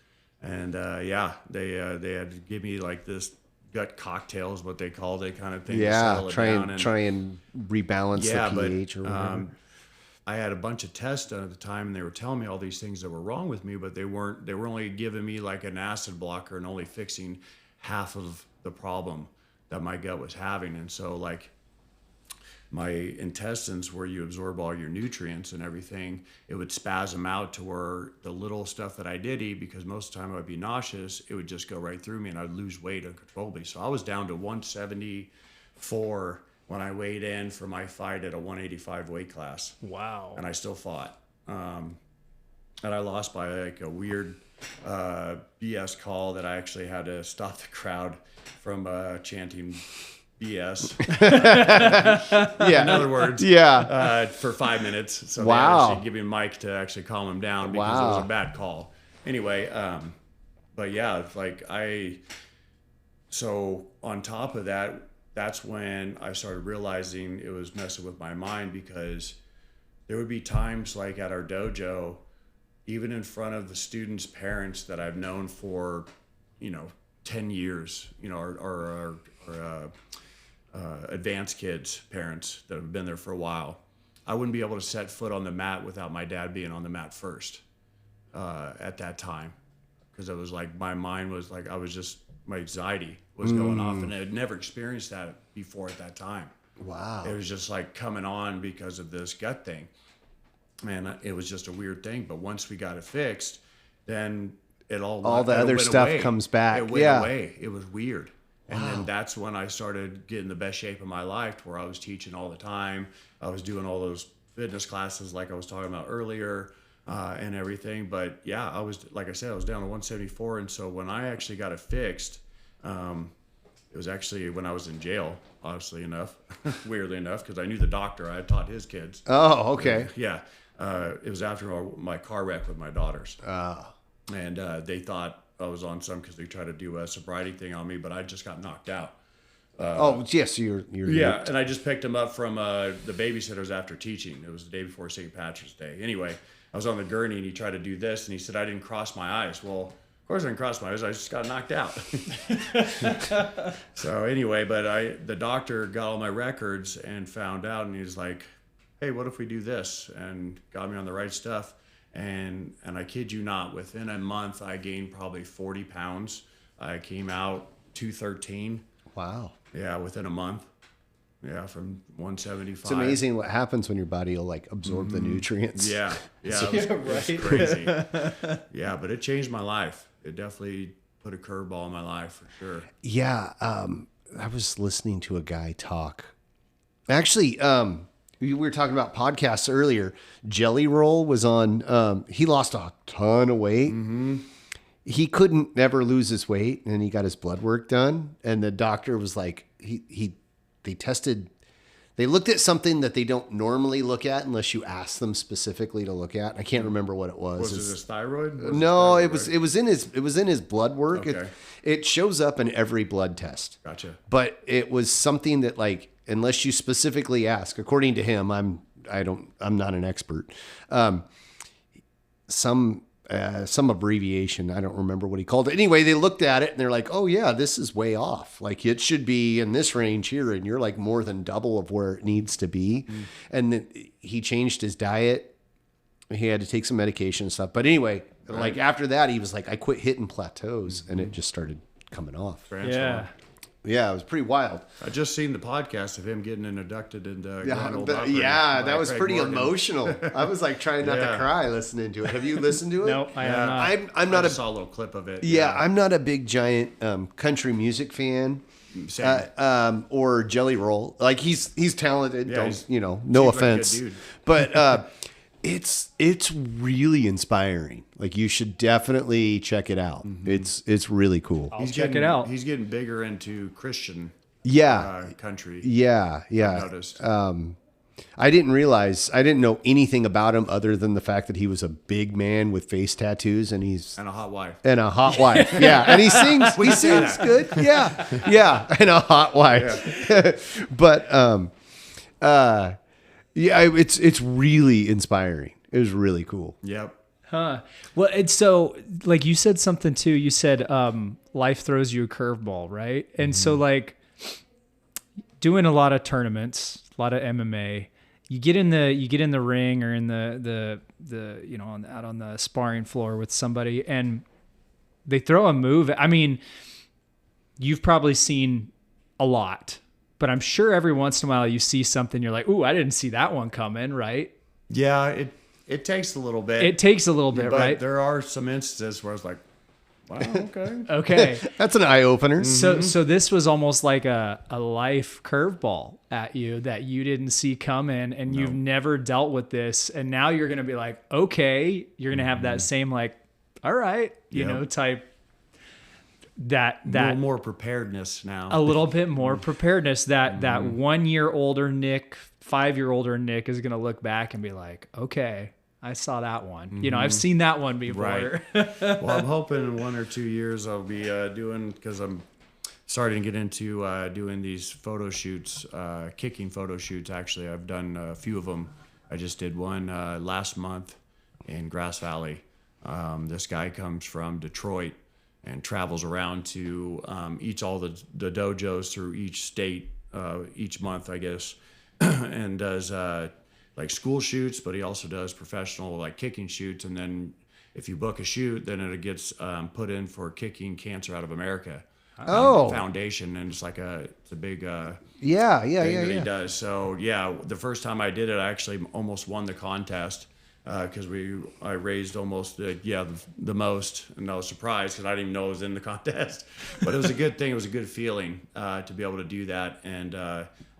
And they had to give me like this gut cocktail is what they called it, kind of thing. Yeah, to try and rebalance the pH or whatever. I had a bunch of tests done at the time, and they were telling me all these things that were wrong with me, but they were only giving me like an acid blocker and only fixing half of the problem that my gut was having. And so like my intestines, where you absorb all your nutrients and everything, it would spasm out to where the little stuff that I did eat, because most of the time I'd be nauseous, it would just go right through me and I'd lose weight uncontrollably. So I was down to 174 when I weighed in for my fight at a 185 weight class. Wow. And I still fought. And I lost by like a weird BS call that I actually had to stop the crowd from chanting BS. In other words, for 5 minutes. So they actually give me a mic to actually calm him down, because it was a bad call. Anyway, but yeah, like so on top of that, that's when I started realizing it was messing with my mind, because there would be times like at our dojo, even in front of the students' parents that I've known for, 10 years, or advanced kids' parents that have been there for a while, I wouldn't be able to set foot on the mat without my dad being on the mat first at that time. Because it was like my mind was like, my anxiety was going off, and I had never experienced that before at that time. Wow. It was just like coming on because of this gut thing. And it was just a weird thing. But once we got it fixed, then all the other stuff away. comes back. It went away. It was weird. And then that's when I started getting the best shape of my life, to where I was teaching all the time. I was doing all those fitness classes like I was talking about earlier, and everything. But yeah, I was, like I said, I was down to 174. And so when I actually got it fixed, it was actually when I was in jail, obviously enough, weirdly enough, because I knew the doctor. I had taught his kids. Oh, okay. Yeah. It was after my car wreck with my daughters. And they thought I was on some, because they tried to do a sobriety thing on me, but I just got knocked out. Yes, you're Yeah, and I just picked him up from the babysitters after teaching. It was the day before St. Patrick's Day. Anyway, I was on the gurney, and he tried to do this, and he said I didn't cross my eyes. Well, of course I didn't cross my eyes. I just got knocked out. So anyway, but the doctor got all my records and found out, and he's like, hey, what if we do this? And got me on the right stuff. And I kid you not, within a month, I gained probably 40 pounds. I came out 213. Wow. Yeah, within a month. Yeah, from 175. It's amazing what happens when your body will like absorb the nutrients. Yeah, it was crazy. Yeah, but it changed my life. It definitely put a curveball in my life for sure. Yeah, I was listening to a guy talk. Actually, we were talking about podcasts earlier. Jelly Roll was on. He lost a ton of weight. Mm-hmm. He couldn't never lose his weight, and he got his blood work done. And the doctor was like, they looked at something that they don't normally look at unless you ask them specifically to look at. I can't remember what it was. Was it his thyroid? No, it was in his blood work. Okay. It shows up in every blood test. Gotcha. But it was something that, like, unless you specifically ask, according to him, I'm not an expert. Some abbreviation. I don't remember what he called it. Anyway, they looked at it and they're like, oh yeah, this is way off. Like, it should be in this range here. And you're like more than double of where it needs to be. Mm. And then he changed his diet. He had to take some medication and stuff. But anyway, like after that, he was like, I quit hitting plateaus and it just started coming off. Yeah. Yeah, it was pretty wild. I just seen the podcast of him getting inducted into that was pretty emotional. I was like trying not to cry listening to it. Have you listened to it? No, I am not. I'm not saw a little clip of it. Yeah, I'm not a big giant country music fan. Or Jelly Roll. Like he's talented. Yeah, no offense, like a good dude. But it's really inspiring. Like, you should definitely check it out. Mm-hmm. It's really cool. I'll check it out. He's getting bigger into Christian country. Yeah. I've noticed. I didn't know anything about him other than the fact that he was a big man with face tattoos and a hot wife. Yeah. And he sings good. Yeah. And a hot wife. Yeah. But it's really inspiring. It was really cool. Yep. Huh. Well, it's so, like, you said something too. You said life throws you a curveball, right? And so, like, doing a lot of tournaments, a lot of MMA, you get in the ring or in the out on the sparring floor with somebody, and they throw a move. I mean, you've probably seen a lot, but I'm sure every once in a while you see something, you're like, ooh, I didn't see that one coming, right? Yeah, it takes a little bit. It takes a little bit, but right? There are some instances where I was like, wow, okay. Okay. That's an eye-opener. So this was almost like a life curveball at you that you didn't see coming, and you've never dealt with this, and now you're going to be like, okay, you're going to have that same, like, all right, type that a little more preparedness now. A little bit more preparedness that 1 year older Nick, 5 year older Nick is going to look back and be like, okay, I saw that one. I've seen that one before. Right. Well, I'm hoping in 1 or 2 years I'll be doing, because I'm starting to get into doing these photo shoots, kicking photo shoots. Actually, I've done a few of them. I just did one last month in Grass Valley. This guy comes from Detroit and travels around to all the dojos through each state each month, I guess, and does like school shoots, but he also does professional like kicking shoots. And then if you book a shoot, then it gets put in for Kicking Cancer Out of America Foundation, and it's a big thing that he does. So the first time I did it, I actually almost won the contest. Because I raised almost the most, and I was surprised because I didn't even know I was in the contest. But it was a good thing. It was a good feeling to be able to do that. And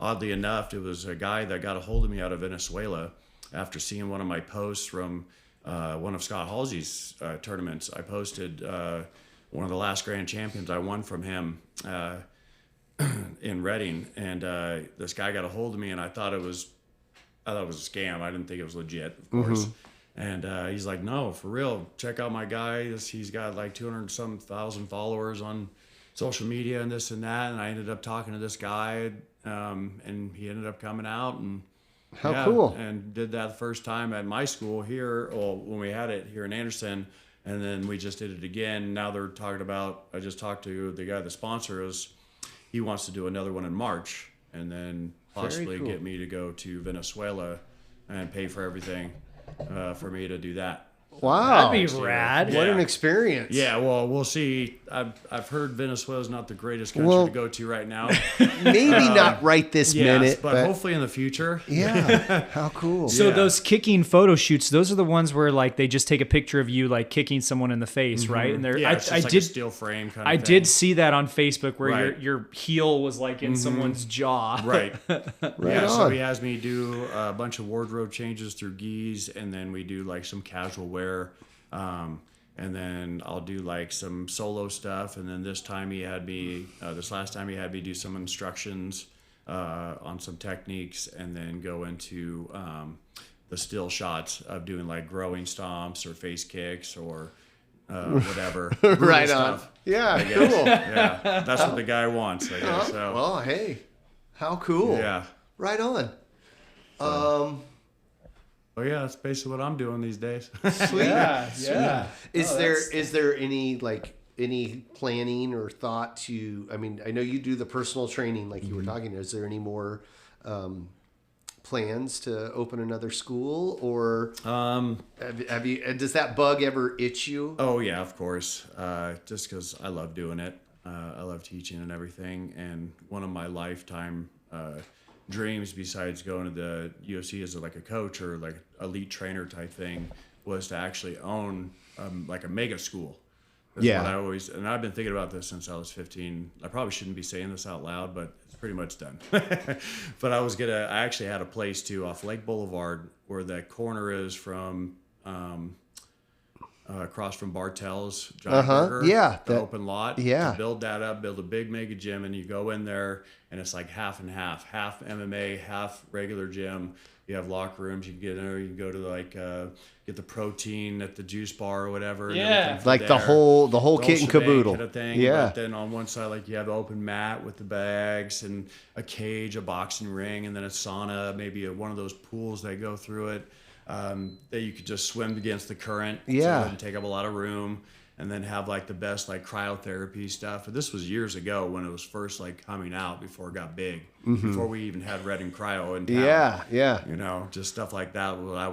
oddly enough, it was a guy that got a hold of me out of Venezuela after seeing one of my posts from one of Scott Halsey's tournaments. I posted one of the last Grand Champions I won from him in Reading, and this guy got a hold of me, and I thought it was a scam. I didn't think it was legit, of course. And he's like, no, for real, check out my guy. He's got like 200-some thousand followers on social media and this and that. And I ended up talking to this guy, and he ended up coming out. And how cool. And did that the first time at my school here, when we had it here in Anderson. And then we just did it again. Now they're talking about, I just talked to the guy, the sponsor he wants to do another one in March. And then possibly get me to go to Venezuela and pay for everything for me to do that. Wow. That'd be rad. What Yeah. an experience. Yeah, well, we'll see. I've heard Venezuela's not the greatest country to go to right now. Maybe not right this minute, but hopefully in the future. Yeah. How cool. So Yeah. those kicking photo shoots, those are the ones where like they just take a picture of you like kicking someone in the face, right? And they're Yeah, it's just like a did steel frame kind of I thing. did see that on Facebook where Right. your heel was like in someone's jaw. Right. Right So on. he has me do a bunch of wardrobe changes through gis, and then we do like some casual wear. And then I'll do like some solo stuff. And then this last time he had me do some instructions on some techniques, and then go into the still shots of doing like growing stomps or face kicks or whatever. Brutal Right on. stuff, Yeah. I guess. Cool. Yeah, that's what the guy wants, I guess. So, Well, hey, how cool. yeah. Right on. Well, yeah, that's basically what I'm doing these days. Sweet. Yeah. Is there any planning or thought to? I mean, I know you do the personal training like you were talking. Is there any more plans to open another school, or have you? Does that bug ever itch you? Oh yeah, of course. Just because I love doing it. I love teaching and everything. And one of my lifetime dreams, besides going to the UFC as like a coach or like elite trainer type thing, was to actually own like a mega school. That's Yeah. what I always, and I've been thinking about this since I was 15. I probably shouldn't be saying this out loud, but it's pretty much done. But I actually had a place too off Lake Boulevard where that corner is from across from Bartell's Giant Burger. Yeah, the that- open lot. yeah. To build that up, build a big mega gym, and you go in there and it's like half and half MMA, half regular gym. You have locker rooms. You can get in there. You can go to like get the protein at the juice bar or whatever. and Yeah. everything from Like the there. whole kit and shebang caboodle. kind of thing. Yeah. But then on one side, like you have an open mat with the bags and a cage, a boxing ring, and then a sauna, maybe one of those pools that go through it that you could just swim against the current. So Yeah. it doesn't take up a lot of room. And then have like the best like cryotherapy stuff. But this was years ago when it was first like coming out before it got big, before we even had Red and Cryo in town. Yeah. You know, just stuff like that. Well, That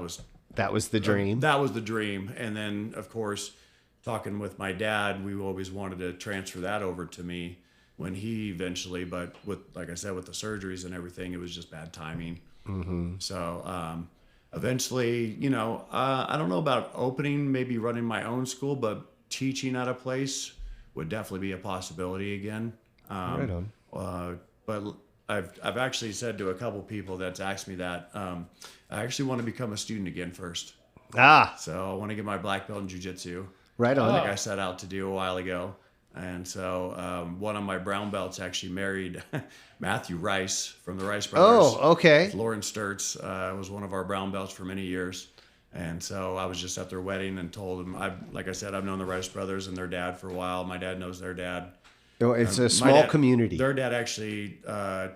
was the dream. that was the dream. And then, of course, talking with my dad, we always wanted to transfer that over to me when he eventually, but with, like I said, with the surgeries and everything, it was just bad timing. So eventually, you know, I don't know about opening, maybe running my own school, but teaching at a place would definitely be a possibility again. Right on. But I've actually said to a couple people that's asked me that I actually want to become a student again first. So I want to get my black belt in jiu-jitsu. Right on. Like I set out to do a while ago. And so one of my brown belts actually married Matthew Rice from the Rice Brothers. Oh, okay. Lauren Sturtz was one of our brown belts for many years. And so I was just at their wedding and told them, like I said, I've known the Rice Brothers and their dad for a while. My dad knows their dad. Oh, it's a My small dad- community. Their dad actually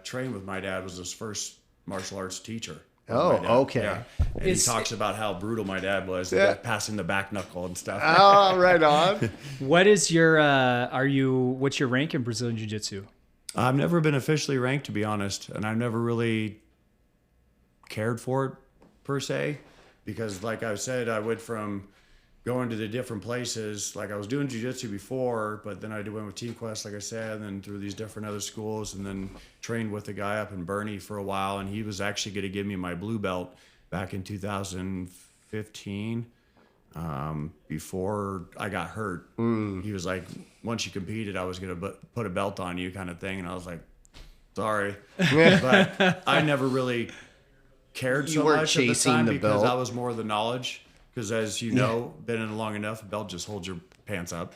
trained with my dad, was his first martial arts teacher. Oh, My dad. okay. Yeah. And he talks about how brutal my dad was, passing the back knuckle and stuff. Oh, right on. What is your what's your rank in Brazilian Jiu-Jitsu? I've never been officially ranked, to be honest, and I've never really cared for it per se, because like I said, I went from going to the different places. Like I was doing jiu-jitsu before, but then I went with Team Quest, like I said, and then through these different other schools, and then trained with a guy up in Bernie for a while, and he was actually going to give me my blue belt back in 2015. Before I got hurt, he was like, once you competed, I was going to put a belt on you kind of thing. And I was like, sorry, but I never really cared so weren't much at the chasing time the because belt. I was more the knowledge. Because as you know, been in it long enough, a belt just holds your pants up.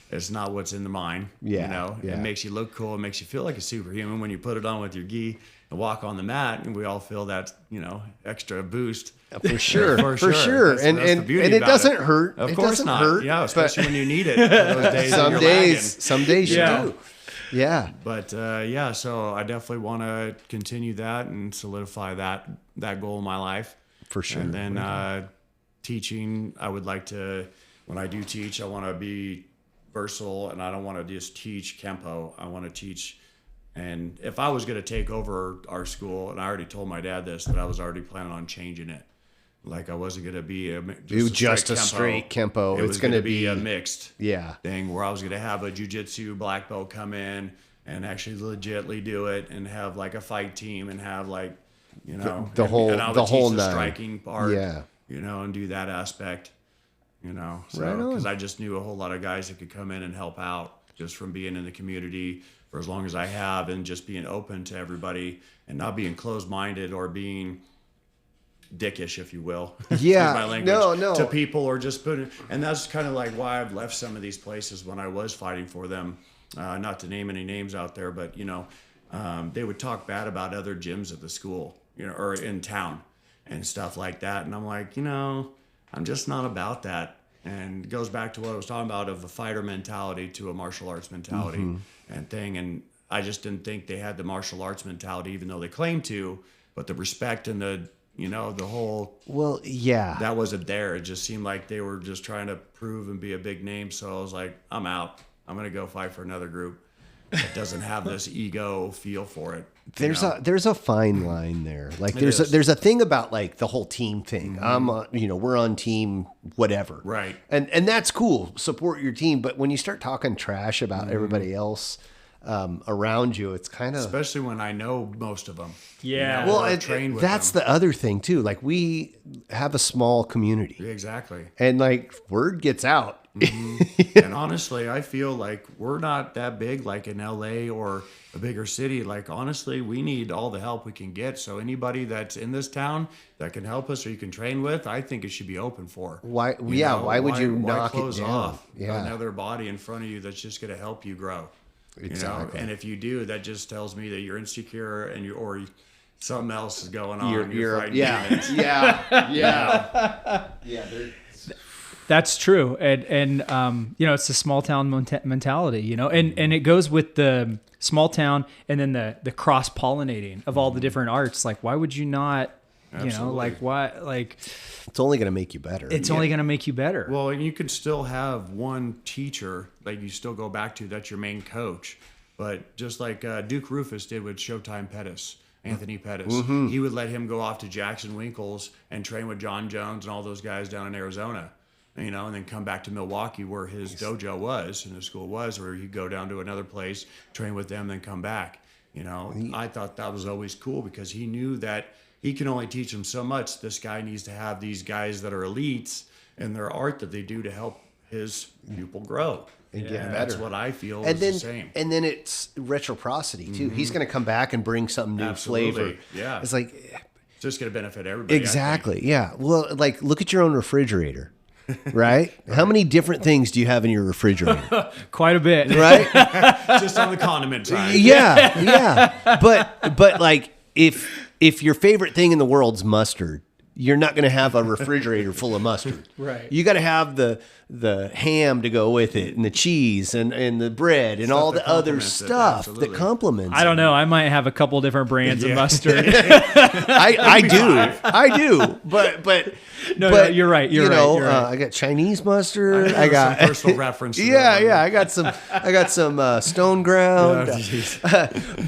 It's not what's in the mind. Yeah, You know, yeah. it makes you look cool. It makes you feel like a superhuman when you put it on with your gi and walk on the mat, and we all feel that, you know, extra boost. For sure. For For sure. sure. That's And the beauty and it about doesn't hurt. Of It course doesn't not. hurt. Yeah, but especially when you need it. Those days that you're lagging. some days Yeah. you do. Yeah. But yeah, so I definitely want to continue that and solidify that goal in my life. For sure. And then teaching, I would like to, when I do teach, I want to be versatile, and I don't want to just teach Kempo. I want to teach. And if I was going to take over our school, and I already told my dad this, that I was already planning on changing it. Like I wasn't going to be just a straight Kempo. It was going to be a mixed yeah thing where I was going to have a jiu-jitsu black belt come in and actually legitly do it and have like a fight team and have like, the whole the nine. striking part, Yeah. And do that aspect, so Right on. because I just knew a whole lot of guys that could come in and help out just from being in the community for as long as I have and just being open to everybody and not being closed-minded or being dickish, if you will. Yeah. Excuse my language, to people or just and that's kind of like why I've left some of these places when I was fighting for them. Not to name any names out there, but they would talk bad about other gyms at the school, or in town and stuff like that. And I'm like, I'm just not about that. And it goes back to what I was talking about of a fighter mentality to a martial arts mentality and thing. And I just didn't think they had the martial arts mentality, even though they claimed to, but the respect and the whole, well, yeah, that wasn't there. It just seemed like they were just trying to prove and be a big name. So I was like, I'm out. I'm going to go fight for another group that doesn't have this ego feel for it. There's a fine line there. Like there's a thing about like the whole team thing. We're on team whatever. Right. And that's cool. Support your team. But when you start talking trash about everybody else around you, it's kind of, especially when I know most of them. Yeah. well, that's the other thing too. Like we have a small community. Exactly. And like word gets out. And honestly, I feel like we're not that big, like in LA or a bigger city. Like honestly, we need all the help we can get. So anybody that's in this town that can help us or you can train with, I think it should be open for. Why? Why would you knock close it down? off Yeah. another body in front of you that's just going to help you grow? Exactly. And if you do, that just tells me that you're insecure and or something else is going on. You're fighting yeah, demons. yeah. That's true, and it's the small town mentality, and it goes with the small town, and then the cross pollinating of all the different arts. Like, why would you not? Absolutely. It's only going to make you better. It's only going to make you better. Well, and you can still have one teacher that you still go back to. That's your main coach. But just like Duke Rufus did with Showtime Pettis, Anthony Pettis, he would let him go off to Jackson Winkles and train with John Jones and all those guys down in Arizona. And then come back to Milwaukee where his dojo was and his school was, or he'd go down to another place, train with them, then come back. I thought that was always cool because he knew that he can only teach them so much. This guy needs to have these guys that are elites in their art that they do to help his pupil grow. And get better. That's what I feel is the same. And then it's reciprocity too. He's going to come back and bring some new flavor. Yeah. It's like, it's just going to benefit everybody. exactly. Yeah. Well, like look at your own refrigerator. Right? How many different things do you have in your refrigerator? Quite a bit. Right? Just on the condiment side. Yeah. But like if your favorite thing in the world's mustard, you're not going to have a refrigerator full of mustard. Right. You got to have the ham to go with it and the cheese and the bread and all the other stuff that complements I don't know. I might have a couple different brands of mustard. I do. But no, you're right. You're right. I got Chinese mustard. I got some personal reference. Yeah. I got some stone ground.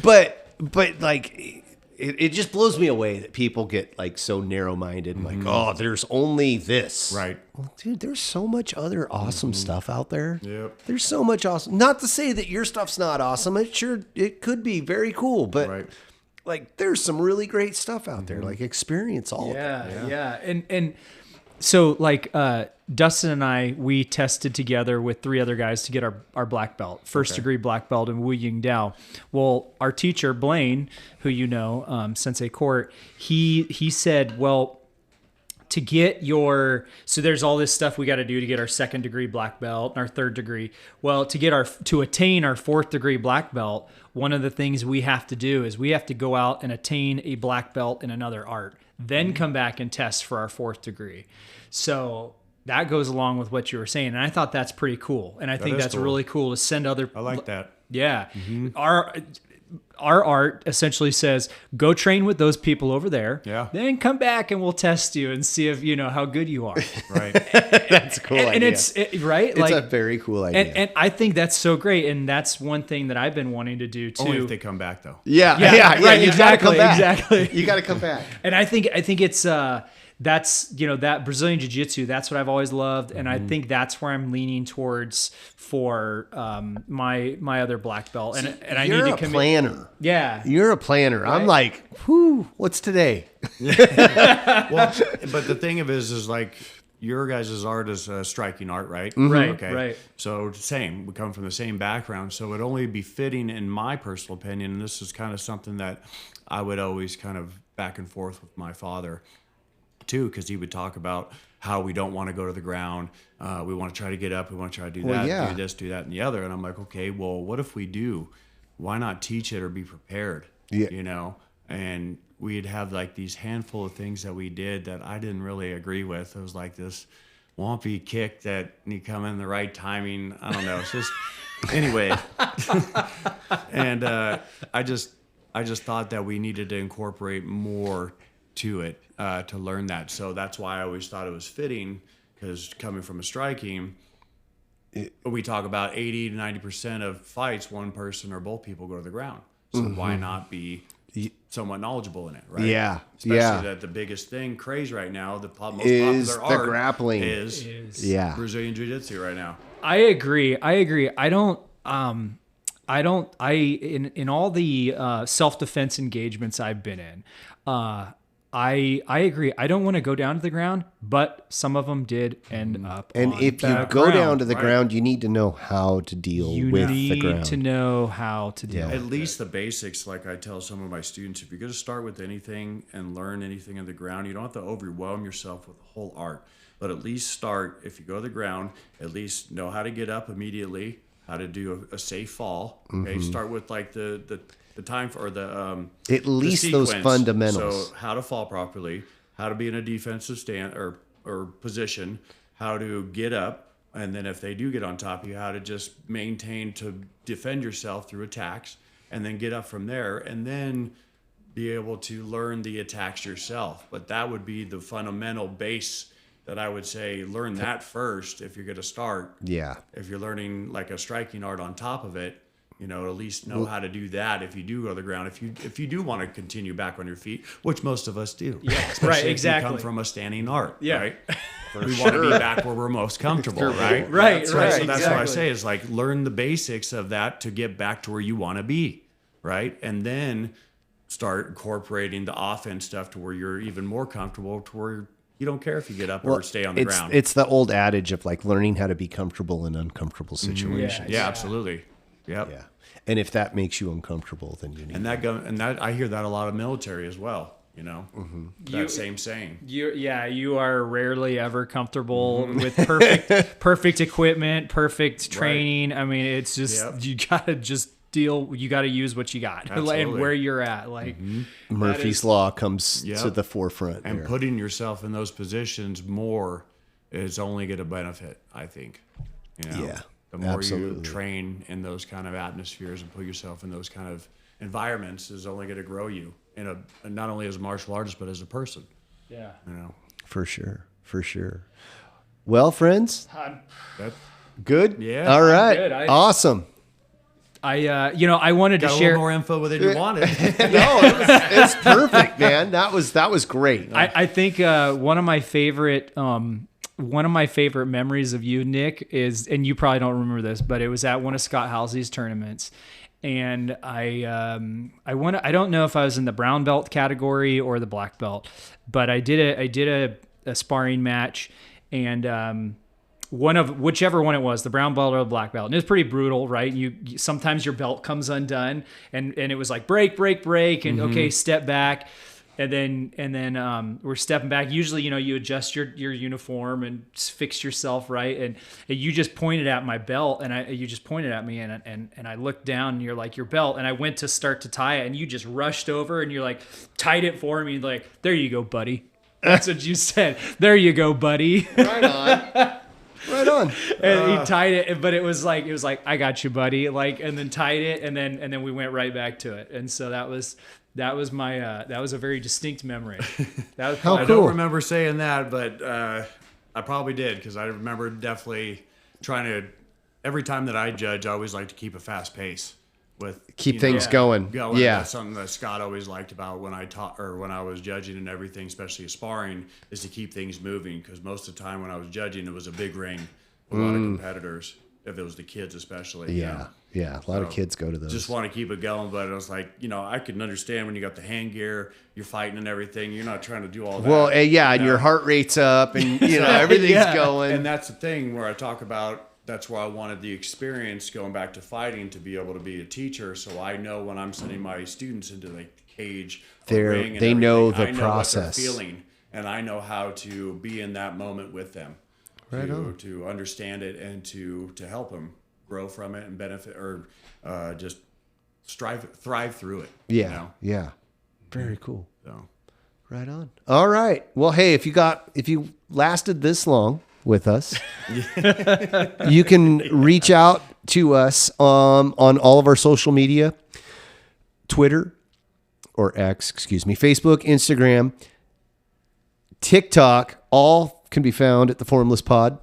But like it just blows me away that people get like so narrow-minded and like, oh, there's only this. Right. Well, dude, there's so much other awesome stuff out there. Yep. There's so much awesome. Not to say that your stuff's not awesome. It could be very cool, but like there's some really great stuff out there. Like experience all of it. Yeah. And so like Dustin and I, we tested together with 3 other guys to get our black belt, first degree black belt in Wu Ying Dao. Well, our teacher, Blaine, who Sensei Court, he said, well, to get so there's all this stuff we got to do to get our 2nd degree black belt and our 3rd degree. Well, to attain our 4th degree black belt, one of the things we have to do is we have to go out and attain a black belt in another art, then come back and test for our 4th degree. So that goes along with what you were saying. And I thought that's pretty cool. And I think that's cool. really cool to send other. I like that. Yeah. Our art essentially says, go train with those people over there. Yeah. Then come back and we'll test you and see if how good you are. Right. That's a cool idea. And it's right. It's a very cool idea. And I think that's so great. And that's one thing that I've been wanting to do too. Only if they come back though. Yeah. Right. You gotta come back. Exactly. You got to come back. And I think it's that's, that Brazilian Jiu-Jitsu, that's what I've always loved. And I think that's where I'm leaning towards for my other black belt. And I need to commit. Planner. Yeah. You're a planner. Right? I'm like, whew, what's today? Well, but the thing of it is like your guys' art is a striking art, right? Right, Okay. right. So same, we come from the same background. So it'd only be fitting, in my personal opinion, and this is kind of something that I would always kind of back and forth with my father too, because he would talk about how we don't want to go to the ground. We want to try to get up. We want to try to do that, do this, do that, and the other. And I'm like, okay, well, what if we do? Why not teach it or be prepared? Yeah. And we'd have like these handful of things that we did that I didn't really agree with. It was like this wompy kick that you come in the right timing. I don't know. It's just, anyway. And I just thought that we needed to incorporate more to it to learn that. So that's why I always thought it was fitting, because coming from a striking, we talk about 80 to 90% of fights, one person or both people go to the ground. So why not be somewhat knowledgeable in it, right? Yeah. Especially that the biggest thing, craze right now, the most is popular the art grappling. is Brazilian Jiu-Jitsu right now. I agree. I don't, in all the self-defense engagements I've been in, I agree. I don't want to go down to the ground, but some of them did end up And on if the you go ground. down to the ground, you need to know how to deal You with need the ground. to know how to deal. At least the basics, like I tell some of my students, if you're going to start with anything and learn anything on the ground, you don't have to overwhelm yourself with the whole art. But at least start, if you go to the ground, at least know how to get up immediately, how to do a safe fall. Okay, start with like the time for the at least the those sequence. fundamentals. So how to fall properly, how to be in a defensive stand or position, how to get up, and then if they do get on top of you, how to just maintain to defend yourself through attacks, and then get up from there, and then be able to learn the attacks yourself. But that would be the fundamental base that I would say, learn that first if you're going to start. Yeah. If you're learning like a striking art on top of it, at least know how to do that if you do go to the ground. If you do want to continue back on your feet, which most of us do. Yeah, Especially right, if you exactly. come from a standing art, Yeah. right? We want to be back where we're most comfortable, right? Right, So right, that's what I exactly. say is like learn the basics of that to get back to where you want to be, right? And then start incorporating the offense stuff to where you're even more comfortable, to where you don't care if you get up or stay on the ground. It's the old adage of like learning how to be comfortable in uncomfortable situations. Yeah, absolutely. Yep. Yeah. And if that makes you uncomfortable, then you need And that I hear that a lot of military as well. That same saying. You are rarely ever comfortable Mm-hmm. with perfect equipment, perfect training. I mean, it's just you gotta just deal. You gotta use what you got and Absolutely. where you're at. Like Murphy's Law comes Yep. to the forefront. And there. putting yourself in those positions more is only going to benefit, I think. Yeah, The more absolutely. you train in those kind of atmospheres and put yourself in those kind of environments is only going to grow you not only as a martial artist, but as a person. yeah. For sure. Well, friends, That, good? Yeah. All right. Good. Awesome. I wanted to got a share little more info than you wanted. No, it's perfect, man. That was great. I think one of my favorite memories of you, Nick, is, and you probably don't remember this, but it was at one of Scott Halsey's tournaments, and I don't know if I was in the brown belt category or the black belt, but I did a sparring match, and whichever one it was, the brown belt or the black belt. And it was pretty brutal, right? You sometimes your belt comes undone, and it was like break, and okay, step back. And then we're stepping back. Usually, you adjust your uniform and fix yourself right. And you just pointed at my belt, and you just pointed at me, and I looked down, and you're like, your belt. And I went to start to tie it, and you just rushed over, and you're like, tied it for me, like, there you go, buddy. That's what you said. There you go, buddy. Right on. Right on. And he tied it, but it was like I got you, buddy. Like, and then tied it, and then we went right back to it. And so that was my that was a very distinct memory. That was How I cool. don't remember saying that, but I probably did, because I remember definitely trying to. Every time that I judge, I always like to keep a fast pace. with keep things going. Yeah. That's something that Scott always liked about when I taught or when I was judging and everything, especially sparring, is to keep things moving. Because most of the time when I was judging, it was a big ring, a lot of competitors. If it was the kids, especially. Yeah. You know? Yeah. A lot of kids go to those. Just want to keep it going, but I was like, I can understand when you got the hand gear, you're fighting and everything. You're not trying to do all that. Well, and your heart rate's up, and everything's going. And that's the thing where I talk about. That's where I wanted the experience going back to fighting to be able to be a teacher, so I know when I'm sending my students into the cage, they know the process, what they're feeling, and I know how to be in that moment with them, to understand it and to help them grow from it and benefit or just thrive through it. Yeah, yeah, very cool. So, right on. All right. Well, hey, if you lasted this long with us, you can reach out to us on all of our social media, Twitter or X, Facebook, Instagram, TikTok, all can be found at the Formless Pod.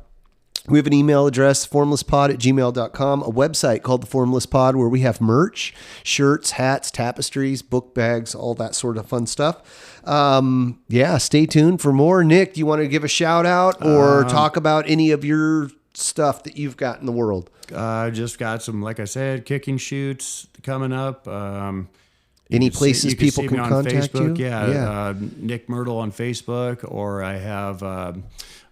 We have an email address, formlesspod@gmail.com, a website called the Formless Pod where we have merch, shirts, hats, tapestries, book bags, all that sort of fun stuff. Stay tuned for more. Nick, do you want to give a shout out or talk about any of your stuff that you've got in the world? I just got some, like I said, kicking shoots coming up. Any places people can contact Facebook, you? Yeah. Nic Myrtle on Facebook, or I have...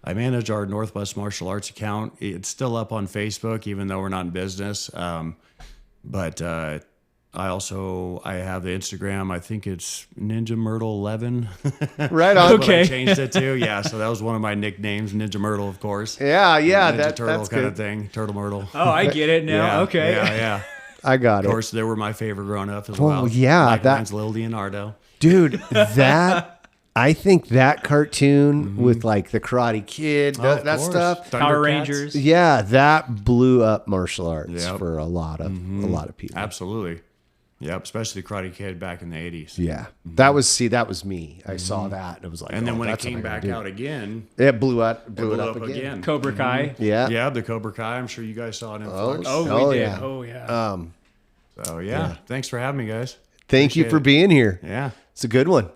I manage our Northwest Martial Arts account. It's still up on Facebook, even though we're not in business. But I have the Instagram. I think it's Ninja Myrtle 11. Right on. Okay. I changed it to. Yeah, so that was one of my nicknames, Ninja Myrtle, of course. Yeah. Ninja Turtle that's kind good. of thing. Turtle Myrtle. Oh, I get it now. Yeah, Okay. Yeah. I got it. Of course, they were my favorite growing up as well. Oh, yeah. Michelangelo's Lil Leonardo. Dude, I think that cartoon with like the Karate Kid, that stuff, Power Thundercats. Rangers. yeah, that blew up martial arts Yep. for a lot of people. Absolutely. Yep, especially the Karate Kid back in the 80s. Yeah, that was me. I saw that and it was like, And then when it that's what came I gotta back do. out again, it blew up again. Cobra Kai. Yeah. Yeah, the Cobra Kai. I'm sure you guys saw it in Flux. Oh, we did. yeah. Oh, yeah. So, yeah. Thanks for having me, guys. Thank you Appreciate for it. being here. Yeah. It's a good one.